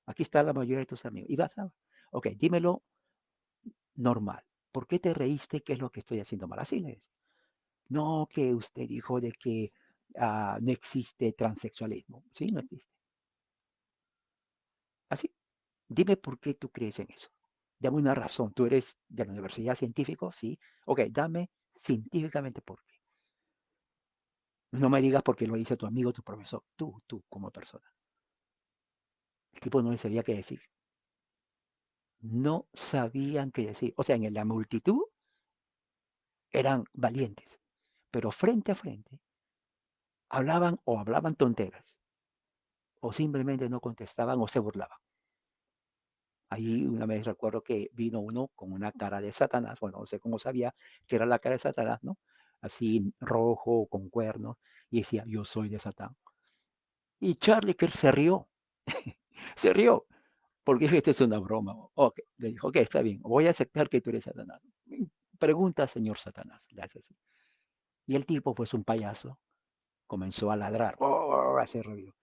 aquí está la mayoría de tus amigos, y vas a, ok, dímelo normal, ¿por qué te reíste? ¿Qué es lo que estoy haciendo mal? Así les, no, que usted dijo de que no existe transexualismo. Sí, no existe. Así. Dime por qué tú crees en eso. Dame una razón. Tú eres de la universidad científico, sí. Ok, dame científicamente por qué. No me digas porque lo dice tu amigo, tu profesor. Tú como persona. El tipo no sabía qué decir. No sabían qué decir. O sea, en la multitud eran valientes, pero frente a frente hablaban tonteras, o simplemente no contestaban o se burlaban. Ahí una vez recuerdo que vino uno con una cara de Satanás, bueno, no sé cómo sabía que era la cara de Satanás, ¿no? Así rojo, con cuernos, y decía, yo soy de Satán. Y Charlie Kirk se rió, se rió, porque dijo, esto es una broma. Ok, le dijo, ok, está bien, voy a aceptar que tú eres Satanás. Pregunta, señor Satanás. Le hace así. Y el tipo, pues un payaso, comenzó a ladrar, a hacer ruido.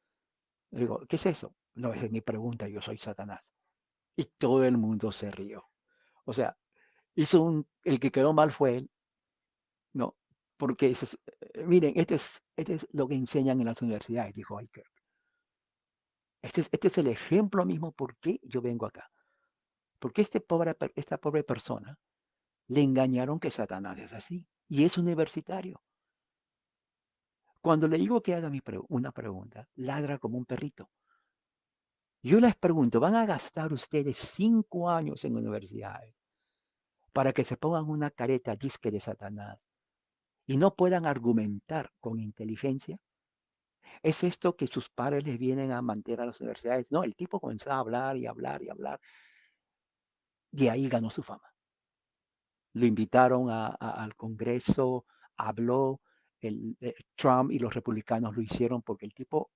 Le digo, ¿qué es eso? No, esa es mi pregunta, yo soy Satanás. Y todo el mundo se rió. O sea, el que quedó mal fue él, ¿no? Porque miren, este es lo que enseñan en las universidades, dijo Iker. Este es el ejemplo mismo por qué yo vengo acá. Porque esta pobre persona le engañaron que Satanás es así. Y es universitario. Cuando le digo que haga una pregunta, ladra como un perrito. Yo les pregunto, ¿van a gastar ustedes 5 años en universidades para que se pongan una careta disque de Satanás y no puedan argumentar con inteligencia? ¿Es esto que sus padres les vienen a mantener a las universidades? No, el tipo comenzó a hablar y hablar y hablar. De ahí ganó su fama. Lo invitaron al Congreso, habló, Trump y los republicanos lo hicieron porque el tipo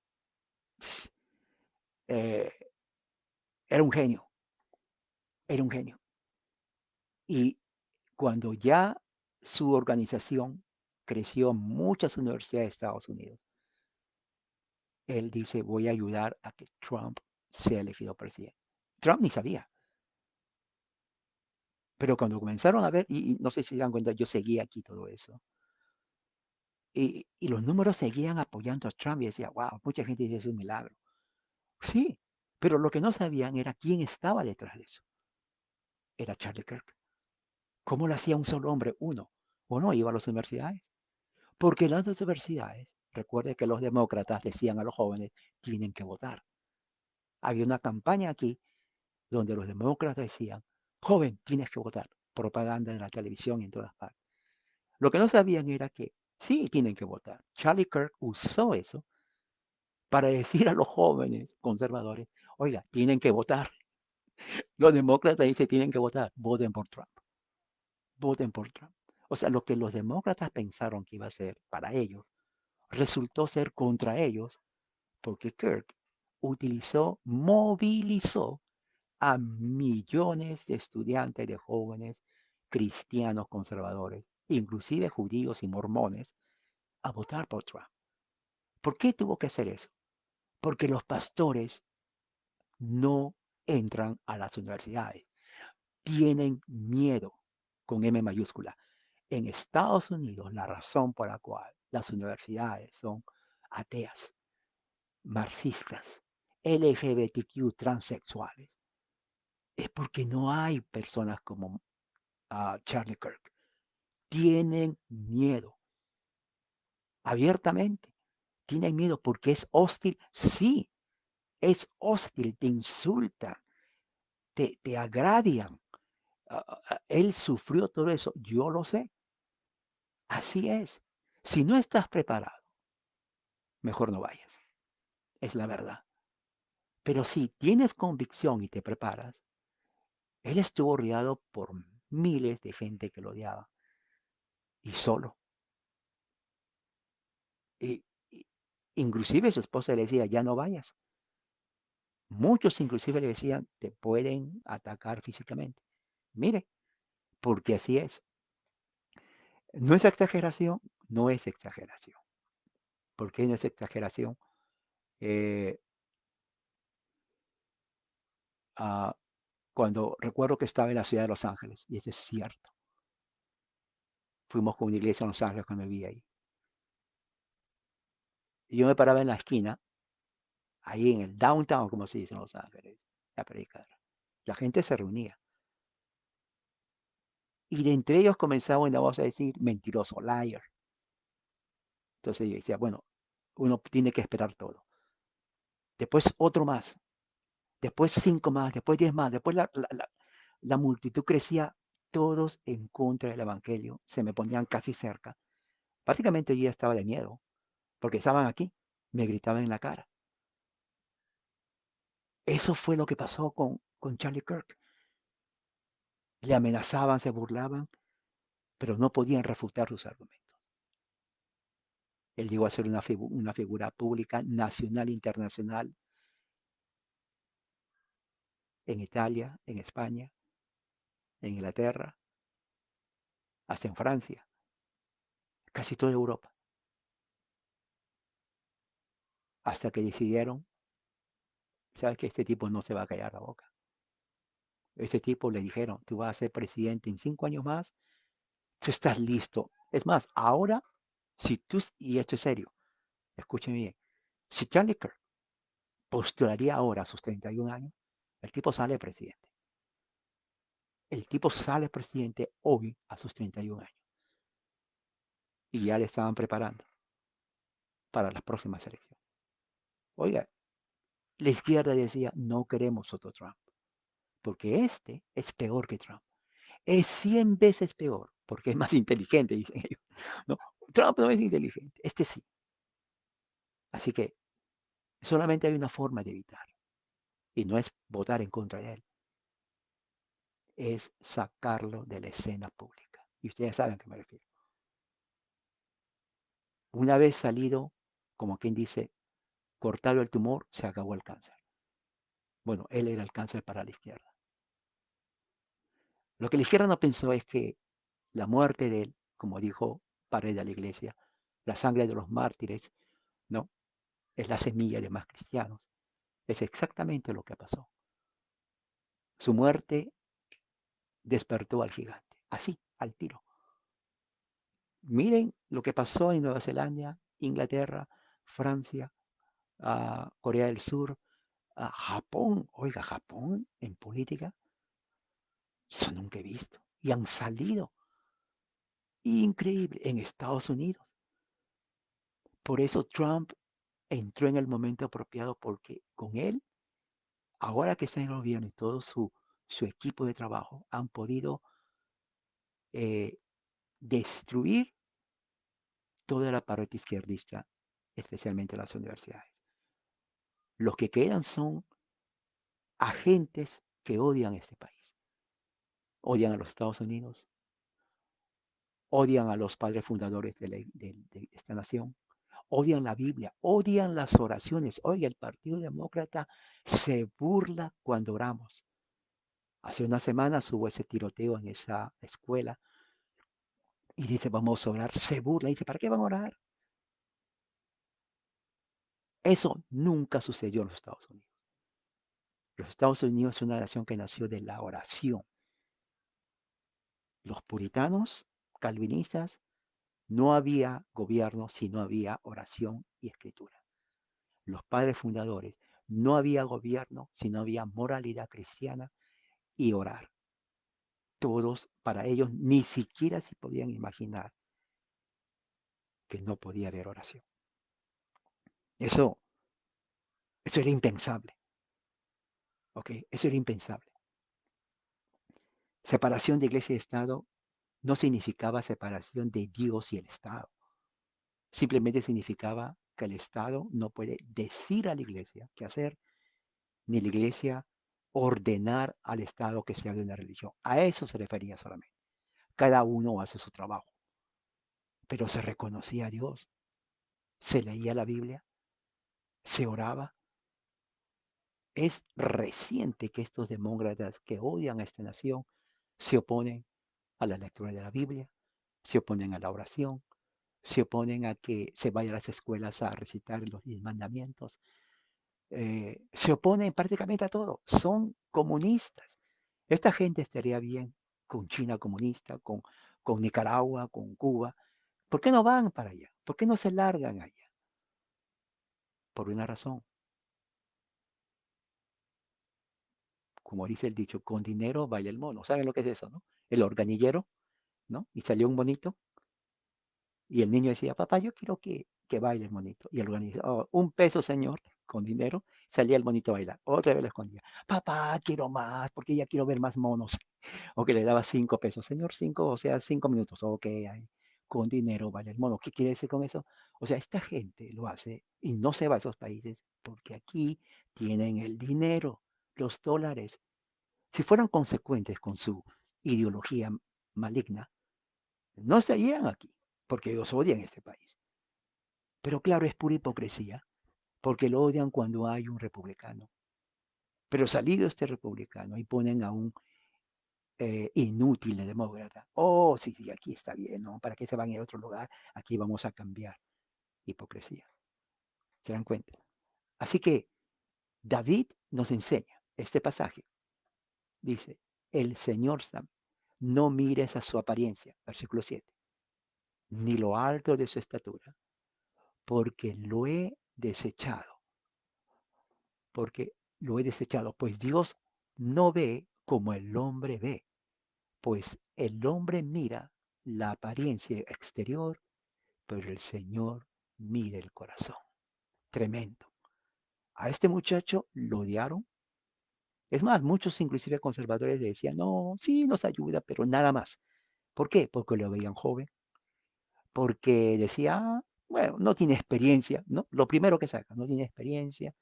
eh, era un genio, era un genio. Y cuando ya su organización creció en muchas universidades de Estados Unidos, él dice, voy a ayudar a que Trump sea elegido presidente. Trump ni sabía, pero cuando comenzaron a ver, y no sé si se dan cuenta, yo seguía aquí todo eso, y los números seguían apoyando a Trump y decía, wow, mucha gente dice es un milagro. Sí, pero lo que no sabían era quién estaba detrás de eso. Era Charlie Kirk. ¿Cómo lo hacía un solo hombre? Uno. O no iba a las universidades. Porque en las universidades, recuerde que los demócratas decían a los jóvenes, tienen que votar. Había una campaña aquí donde los demócratas decían, joven, tienes que votar. Propaganda en la televisión y en todas partes. Lo que no sabían era que sí tienen que votar. Charlie Kirk usó eso para decir a los jóvenes conservadores, oiga, tienen que votar. Los demócratas dicen, tienen que votar, voten por Trump. Voten por Trump. O sea, lo que los demócratas pensaron que iba a ser para ellos, resultó ser contra ellos porque Kirk movilizó a millones de estudiantes, de jóvenes cristianos conservadores, inclusive judíos y mormones, a votar por Trump. ¿Por qué tuvo que hacer eso? Porque los pastores no entran a las universidades, tienen miedo con M mayúscula. En Estados Unidos, la razón por la cual las universidades son ateas, marxistas, LGBTQ, transexuales, es porque no hay personas como Charlie Kirk. Tienen miedo, abiertamente. Tienen miedo porque es hostil. Sí, es hostil, te insulta, te agravian. Él sufrió todo eso, yo lo sé. Así es. Si no estás preparado, mejor no vayas. Es la verdad. Pero si tienes convicción y te preparas, él estuvo rodeado por miles de gente que lo odiaba y solo. Y, y- inclusive su esposa le decía, ya no vayas. Muchos inclusive le decían, te pueden atacar físicamente. Mire, porque así es. No es exageración, no es exageración. ¿Por qué no es exageración? Eh, ah, Cuando recuerdo que estaba en la ciudad de Los Ángeles, y eso es cierto, fuimos con una iglesia en Los Ángeles cuando vivía ahí. Y yo me paraba en la esquina, ahí en el downtown, como se dice en Los Ángeles, a predicar. La gente se reunía. Y de entre ellos comenzaba una voz a decir, mentiroso, liar. Entonces yo decía, bueno, uno tiene que esperar todo. Después otro más, después 5 más, después 10 más, después la multitud crecía, todos en contra del Evangelio, se me ponían casi cerca. Básicamente yo ya estaba de miedo, porque estaban aquí, me gritaban en la cara. Eso fue lo que pasó con Charlie Kirk. Le amenazaban, se burlaban, pero no podían refutar sus argumentos. Él llegó a ser una figura pública nacional e internacional en Italia, en España, en Inglaterra. hasta en Francia, casi toda Europa, hasta que decidieron, ¿sabes que este tipo no se va a callar la boca? Ese tipo le dijeron, tú vas a ser presidente en 5 años más, tú estás listo. Es más, ahora, si tú, y esto es serio, escúcheme bien, si Charlie Kirk postularía ahora a sus 31 años, el tipo sale presidente. El tipo sale presidente hoy a sus 31 años y ya le estaban preparando para las próximas elecciones. Oiga, la izquierda decía, no queremos otro Trump, porque este es peor que Trump. Es 100 veces peor, porque es más inteligente, dicen ellos. ¿No? Trump no es inteligente, este sí. Así que solamente hay una forma de evitar, y no es votar en contra de él, es sacarlo de la escena pública. Y ustedes saben a qué me refiero. Una vez salido, como quien dice, cortado el tumor, se acabó el cáncer. Bueno, él era el cáncer para la izquierda. Lo que la izquierda no pensó es que la muerte de él, como dijo Pared de la Iglesia, la sangre de los mártires, ¿no? Es la semilla de más cristianos. Es exactamente lo que pasó. Su muerte despertó al gigante, así, al tiro. Miren lo que pasó en Nueva Zelanda, Inglaterra, Francia, Corea del Sur, Japón. Oiga, Japón en política, eso nunca he visto. Y han salido. Increíble. En Estados Unidos. Por eso Trump entró en el momento apropiado porque con él, ahora que está en el gobierno y todo su equipo de trabajo, han podido eh, destruir toda la parte izquierdista, especialmente las universidades. Los que quedan son agentes que odian este país, odian a los Estados Unidos, odian a los padres fundadores de esta nación, odian la Biblia, odian las oraciones. Oiga, el Partido Demócrata se burla cuando oramos. Hace unas semanas hubo ese tiroteo en esa escuela y dice, vamos a orar. Se burla y dice, ¿para qué van a orar? Eso nunca sucedió en los Estados Unidos. Los Estados Unidos es una nación que nació de la oración. Los puritanos, calvinistas, no había gobierno si no había oración y escritura. Los padres fundadores, no había gobierno si no había moralidad cristiana y orar. Todos, para ellos, ni siquiera se podían imaginar que no podía haber oración. Eso, eso era impensable, ¿ok? Eso era impensable. Separación de iglesia y Estado no significaba separación de Dios y el Estado. Simplemente significaba que el Estado no puede decir a la iglesia qué hacer, ni la iglesia ordenar al Estado que se haga una religión. A eso se refería solamente. Cada uno hace su trabajo, pero se reconocía a Dios, se leía la Biblia, se oraba. Es reciente que estos demócratas que odian a esta nación se oponen a la lectura de la Biblia, se oponen a la oración, se oponen a que se vaya a las escuelas a recitar los 10 mandamientos, se oponen prácticamente a todo, son comunistas. Esta gente estaría bien con China comunista, con Nicaragua, con Cuba. ¿Por qué no van para allá? ¿Por qué no se largan allá? Por una razón, como dice el dicho, con dinero baila el mono. ¿Saben lo que es eso, no? El organillero, ¿no? Y salió un bonito y el niño decía, papá, yo quiero que baile el monito. Y el organizador, oh, 1 peso, señor, con dinero, salía el monito a bailar. Otra vez lo escondía. Papá, quiero más, porque ya quiero ver más monos. O que le daba 5 pesos. Señor, 5, o sea, 5 minutos. Ok, ahí, con dinero baila el mono. ¿Qué quiere decir con eso? O sea, esta gente lo hace y no se va a esos países porque aquí tienen el dinero, los dólares. Si fueran consecuentes con su ideología maligna, no estarían aquí, porque ellos odian este país. Pero claro, es pura hipocresía, porque lo odian cuando hay un republicano. Pero salido este republicano y ponen a un inútil de demócrata. Oh, sí, sí, aquí está bien, ¿no? ¿Para qué se van a ir a otro lugar? Aquí vamos a cambiar. Hipocresía. ¿Se dan cuenta? Así que David nos enseña este pasaje. Dice, el Señor Sam, no mires a su apariencia, versículo 7, ni lo alto de su estatura, porque lo he desechado, porque lo he desechado, pues Dios no ve como el hombre ve, pues el hombre mira la apariencia exterior, pero el Señor mira el corazón. Tremendo. A este muchacho lo odiaron. Es más, muchos inclusive conservadores le decían, no, sí nos ayuda, pero nada más. ¿Por qué? Porque lo veían joven, porque decía, "Ah, bueno, no tiene experiencia, ¿no? Lo primero que saca, no tiene experiencia,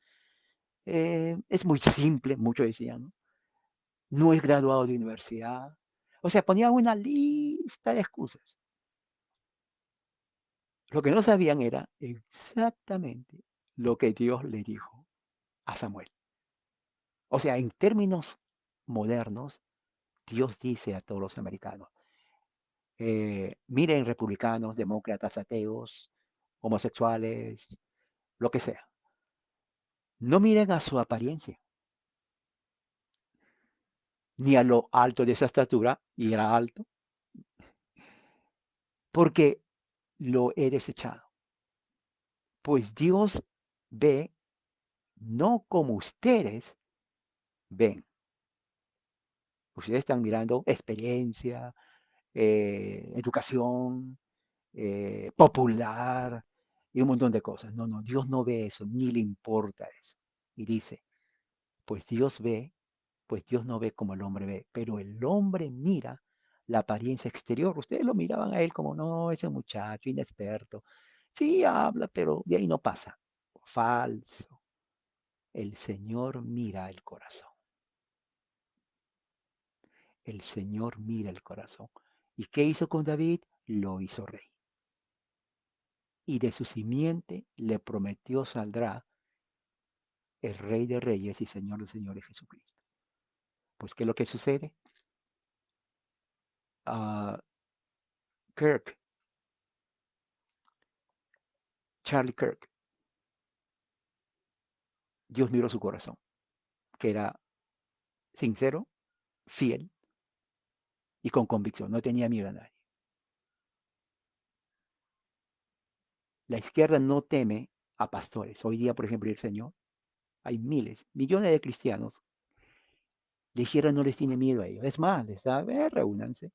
es muy simple, muchos decían, ¿no? No es graduado de universidad. O sea, ponía una lista de excusas. Lo que no sabían era exactamente lo que Dios le dijo a Samuel. O sea, en términos modernos, Dios dice a todos los americanos, miren republicanos, demócratas, ateos, homosexuales, lo que sea. No miren a su apariencia, ni a lo alto de esa estatura, y era alto, porque lo he desechado. Pues Dios ve no como ustedes ven. Ustedes están mirando experiencia, educación, popular y un montón de cosas. No, no, Dios no ve eso, ni le importa eso. Y dice, pues Dios ve, pues Dios no ve como el hombre ve, pero el hombre mira la apariencia exterior. Ustedes lo miraban a él como, no, ese muchacho inexperto. Sí habla, pero de ahí no pasa. Falso. El Señor mira el corazón. El Señor mira el corazón. ¿Y qué hizo con David? Lo hizo rey. Y de su simiente le prometió saldrá el Rey de Reyes y Señor de Señores Jesucristo. Pues, ¿qué es lo que sucede? Uh, Kirk, Charlie Kirk, Dios miró su corazón, que era sincero, fiel y con convicción. No tenía miedo a nadie. La izquierda no teme a pastores. Hoy día, por ejemplo, el Señor, hay miles, millones de cristianos. La izquierda no les tiene miedo a ellos. Es más, les da, reúnanse.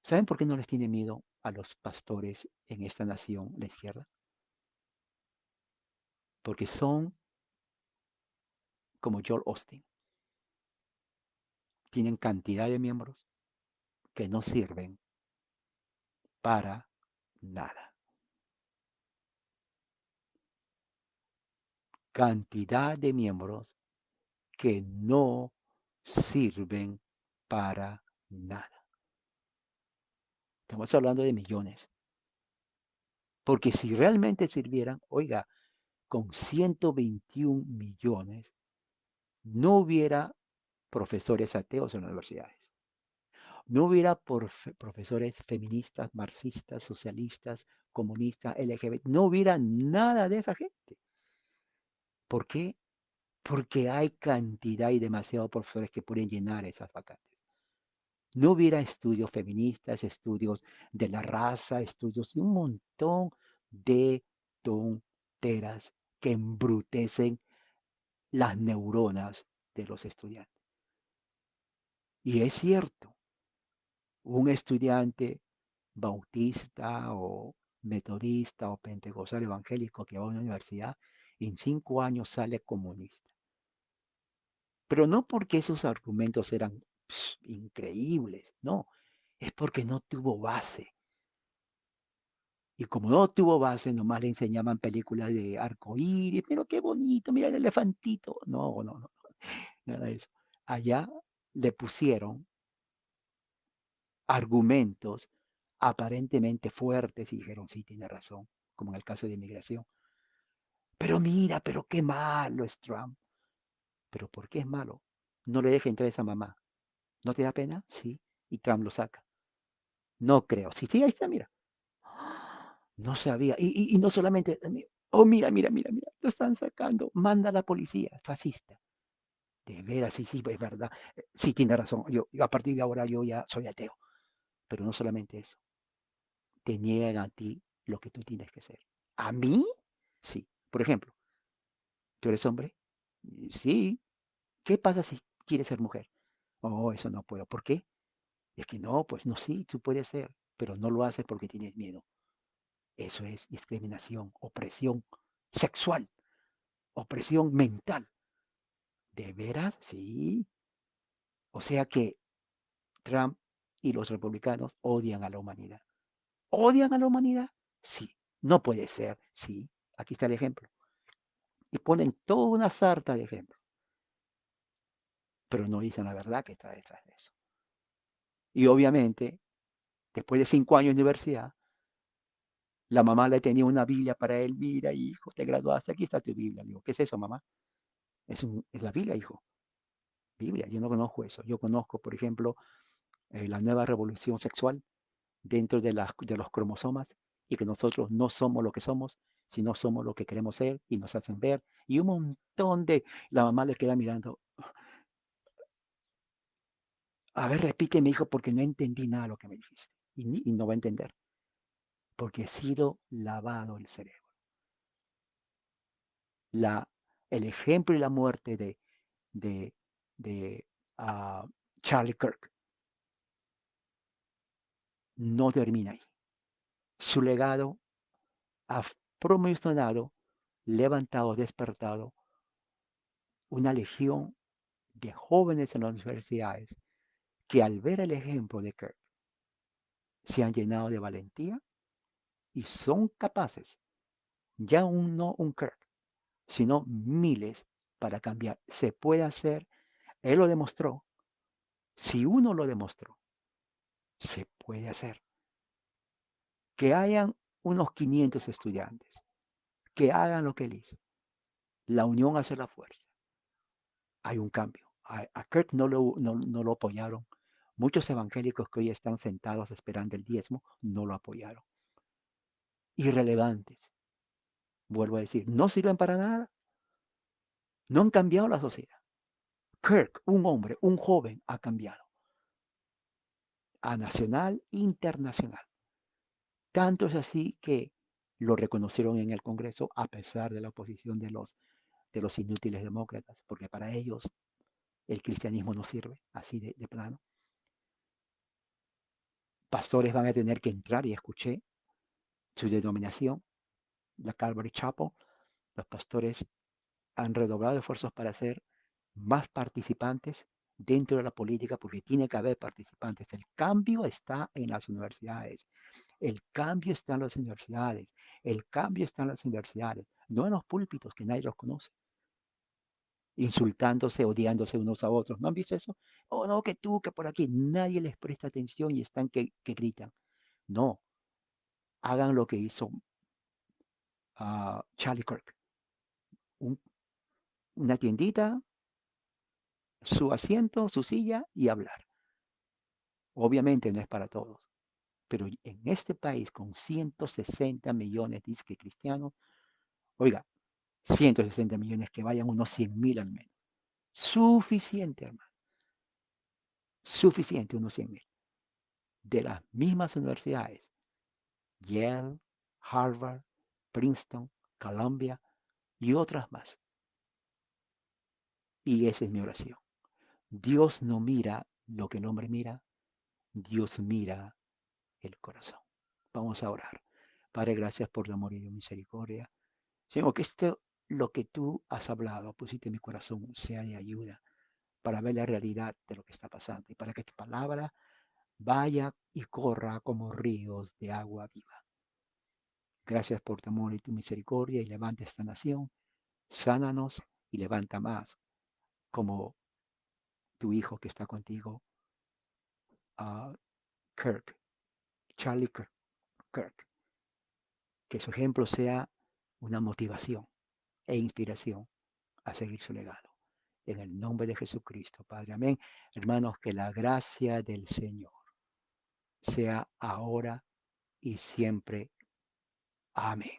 ¿Saben por qué no les tiene miedo a los pastores en esta nación, la izquierda? Porque son como Joel Austin. Tienen cantidad de miembros que no sirven para nada. Cantidad de miembros que no sirven para nada. Estamos hablando de millones. Porque si realmente sirvieran, oiga, con 121 millones, no hubiera profesores ateos en las universidades. No hubiera profesores feministas, marxistas, socialistas, comunistas, LGBT. No hubiera nada de esa gente. ¿Por qué? Porque hay cantidad y demasiados profesores que pueden llenar esas vacantes. No hubiera estudios feministas, estudios de la raza, estudios y un montón de tonteras que embrutecen las neuronas de los estudiantes. Y es cierto, un estudiante bautista o metodista o pentecostal evangélico que va a una universidad, en 5 años sale comunista. Pero no porque esos argumentos eran increíbles, no, es porque no tuvo base. Y como no tuvo base, nomás le enseñaban películas de arcoíris, pero qué bonito, mira el elefantito. No, no, no, nada de eso. Allá le pusieron argumentos aparentemente fuertes y dijeron, sí, tiene razón, como en el caso de inmigración. Pero mira, pero qué malo es Trump. ¿Pero por qué es malo? No le deja entrar a esa mamá. ¿No te da pena? Sí. Y Trump lo saca. No creo. Sí, sí, ahí está, mira. No sabía. Y no solamente, oh, mira, mira, mira, mira, lo están sacando. Manda a la policía, fascista. De veras, sí, sí, es verdad. Sí, tiene razón. Yo a partir de ahora yo ya soy ateo. Pero no solamente eso. Te niegan a ti lo que tú tienes que ser. ¿A mí? Sí. Por ejemplo, ¿tú eres hombre? Sí. ¿Qué pasa si quieres ser mujer? Oh, eso no puedo. ¿Por qué? Es que no, pues no, sí, tú puedes ser, pero no lo haces porque tienes miedo. Eso es discriminación, opresión sexual, opresión mental. ¿De veras? Sí. O sea que Trump y los republicanos odian a la humanidad. ¿Odian a la humanidad? Sí. No puede ser. Sí. Aquí está el ejemplo. Y ponen toda una sarta de ejemplos, pero no dicen la verdad que está detrás de eso. Y obviamente, después de 5 años de universidad, la mamá le tenía una Biblia para él. Mira, hijo, te graduaste, aquí está tu Biblia. Le digo, ¿qué es eso, mamá? Es la Biblia, hijo. Biblia, yo no conozco eso. Yo conozco, por ejemplo, la nueva revolución sexual dentro de los cromosomas y que nosotros no somos lo que somos, sino somos lo que queremos ser y nos hacen ver. Y un montón de... La mamá le queda mirando. A ver, repíteme, hijo, porque no entendí nada de lo que me dijiste. Y no va a entender, porque he sido lavado el cerebro. La, el ejemplo y la muerte de, de Charlie Kirk no termina ahí. Su legado ha promocionado, levantado, despertado una legión de jóvenes en las universidades que al ver el ejemplo de Kirk se han llenado de valentía y son capaces, ya no un Kirk, sino miles para cambiar. Se puede hacer, él lo demostró. Si uno lo demostró, se puede hacer. Que hayan unos 500 estudiantes, que hagan lo que él hizo. La unión hace la fuerza. Hay un cambio. A Kirk no lo apoyaron. Muchos evangélicos que hoy están sentados esperando el diezmo no lo apoyaron. Irrelevantes, vuelvo a decir, no sirven para nada. No han cambiado la sociedad. Kirk, un hombre, un joven, ha cambiado. A nacional, internacional. Tanto es así que lo reconocieron en el Congreso a pesar de la oposición de los inútiles demócratas, porque para ellos el cristianismo no sirve, así de plano. Pastores van a tener que entrar, y escuché su denominación, la Calvary Chapel, los pastores han redoblado esfuerzos para ser más participantes dentro de la política, porque tiene que haber participantes. El cambio está en las universidades. El cambio está en las universidades. El cambio está en las universidades, no en los púlpitos que nadie los conoce, insultándose, odiándose unos a otros. ¿No han visto eso? Oh, no, que tú, que por aquí. Nadie les presta atención y están que gritan. No, hagan lo que hizo Charlie Kirk. Un, una tiendita, su asiento, su silla y hablar. Obviamente no es para todos, pero en este país con 160 millones de cristianos, oiga, 160 millones que vayan unos 100.000 al menos. Suficiente, hermano. Suficiente, unos 100.000. De las mismas universidades, Yale, Harvard, Princeton, Columbia y otras más. Y esa es mi oración. Dios no mira lo que el hombre mira, Dios mira el corazón. Vamos a orar. Padre, gracias por tu amor y tu misericordia. Señor, que esto, lo que tú has hablado, pusiste en mi corazón, sea de ayuda para ver la realidad de lo que está pasando y para que tu palabra vaya y corra como ríos de agua viva. Gracias por tu amor y tu misericordia y levanta esta nación, sánanos y levanta más como tu hijo que está contigo, uh, Kirk, Charlie Kirk, Kirk. Que su ejemplo sea una motivación e inspiración a seguir su legado. en el nombre de Jesucristo, Padre. Amén. Hermanos, que la gracia del Señor sea ahora y siempre. Amén.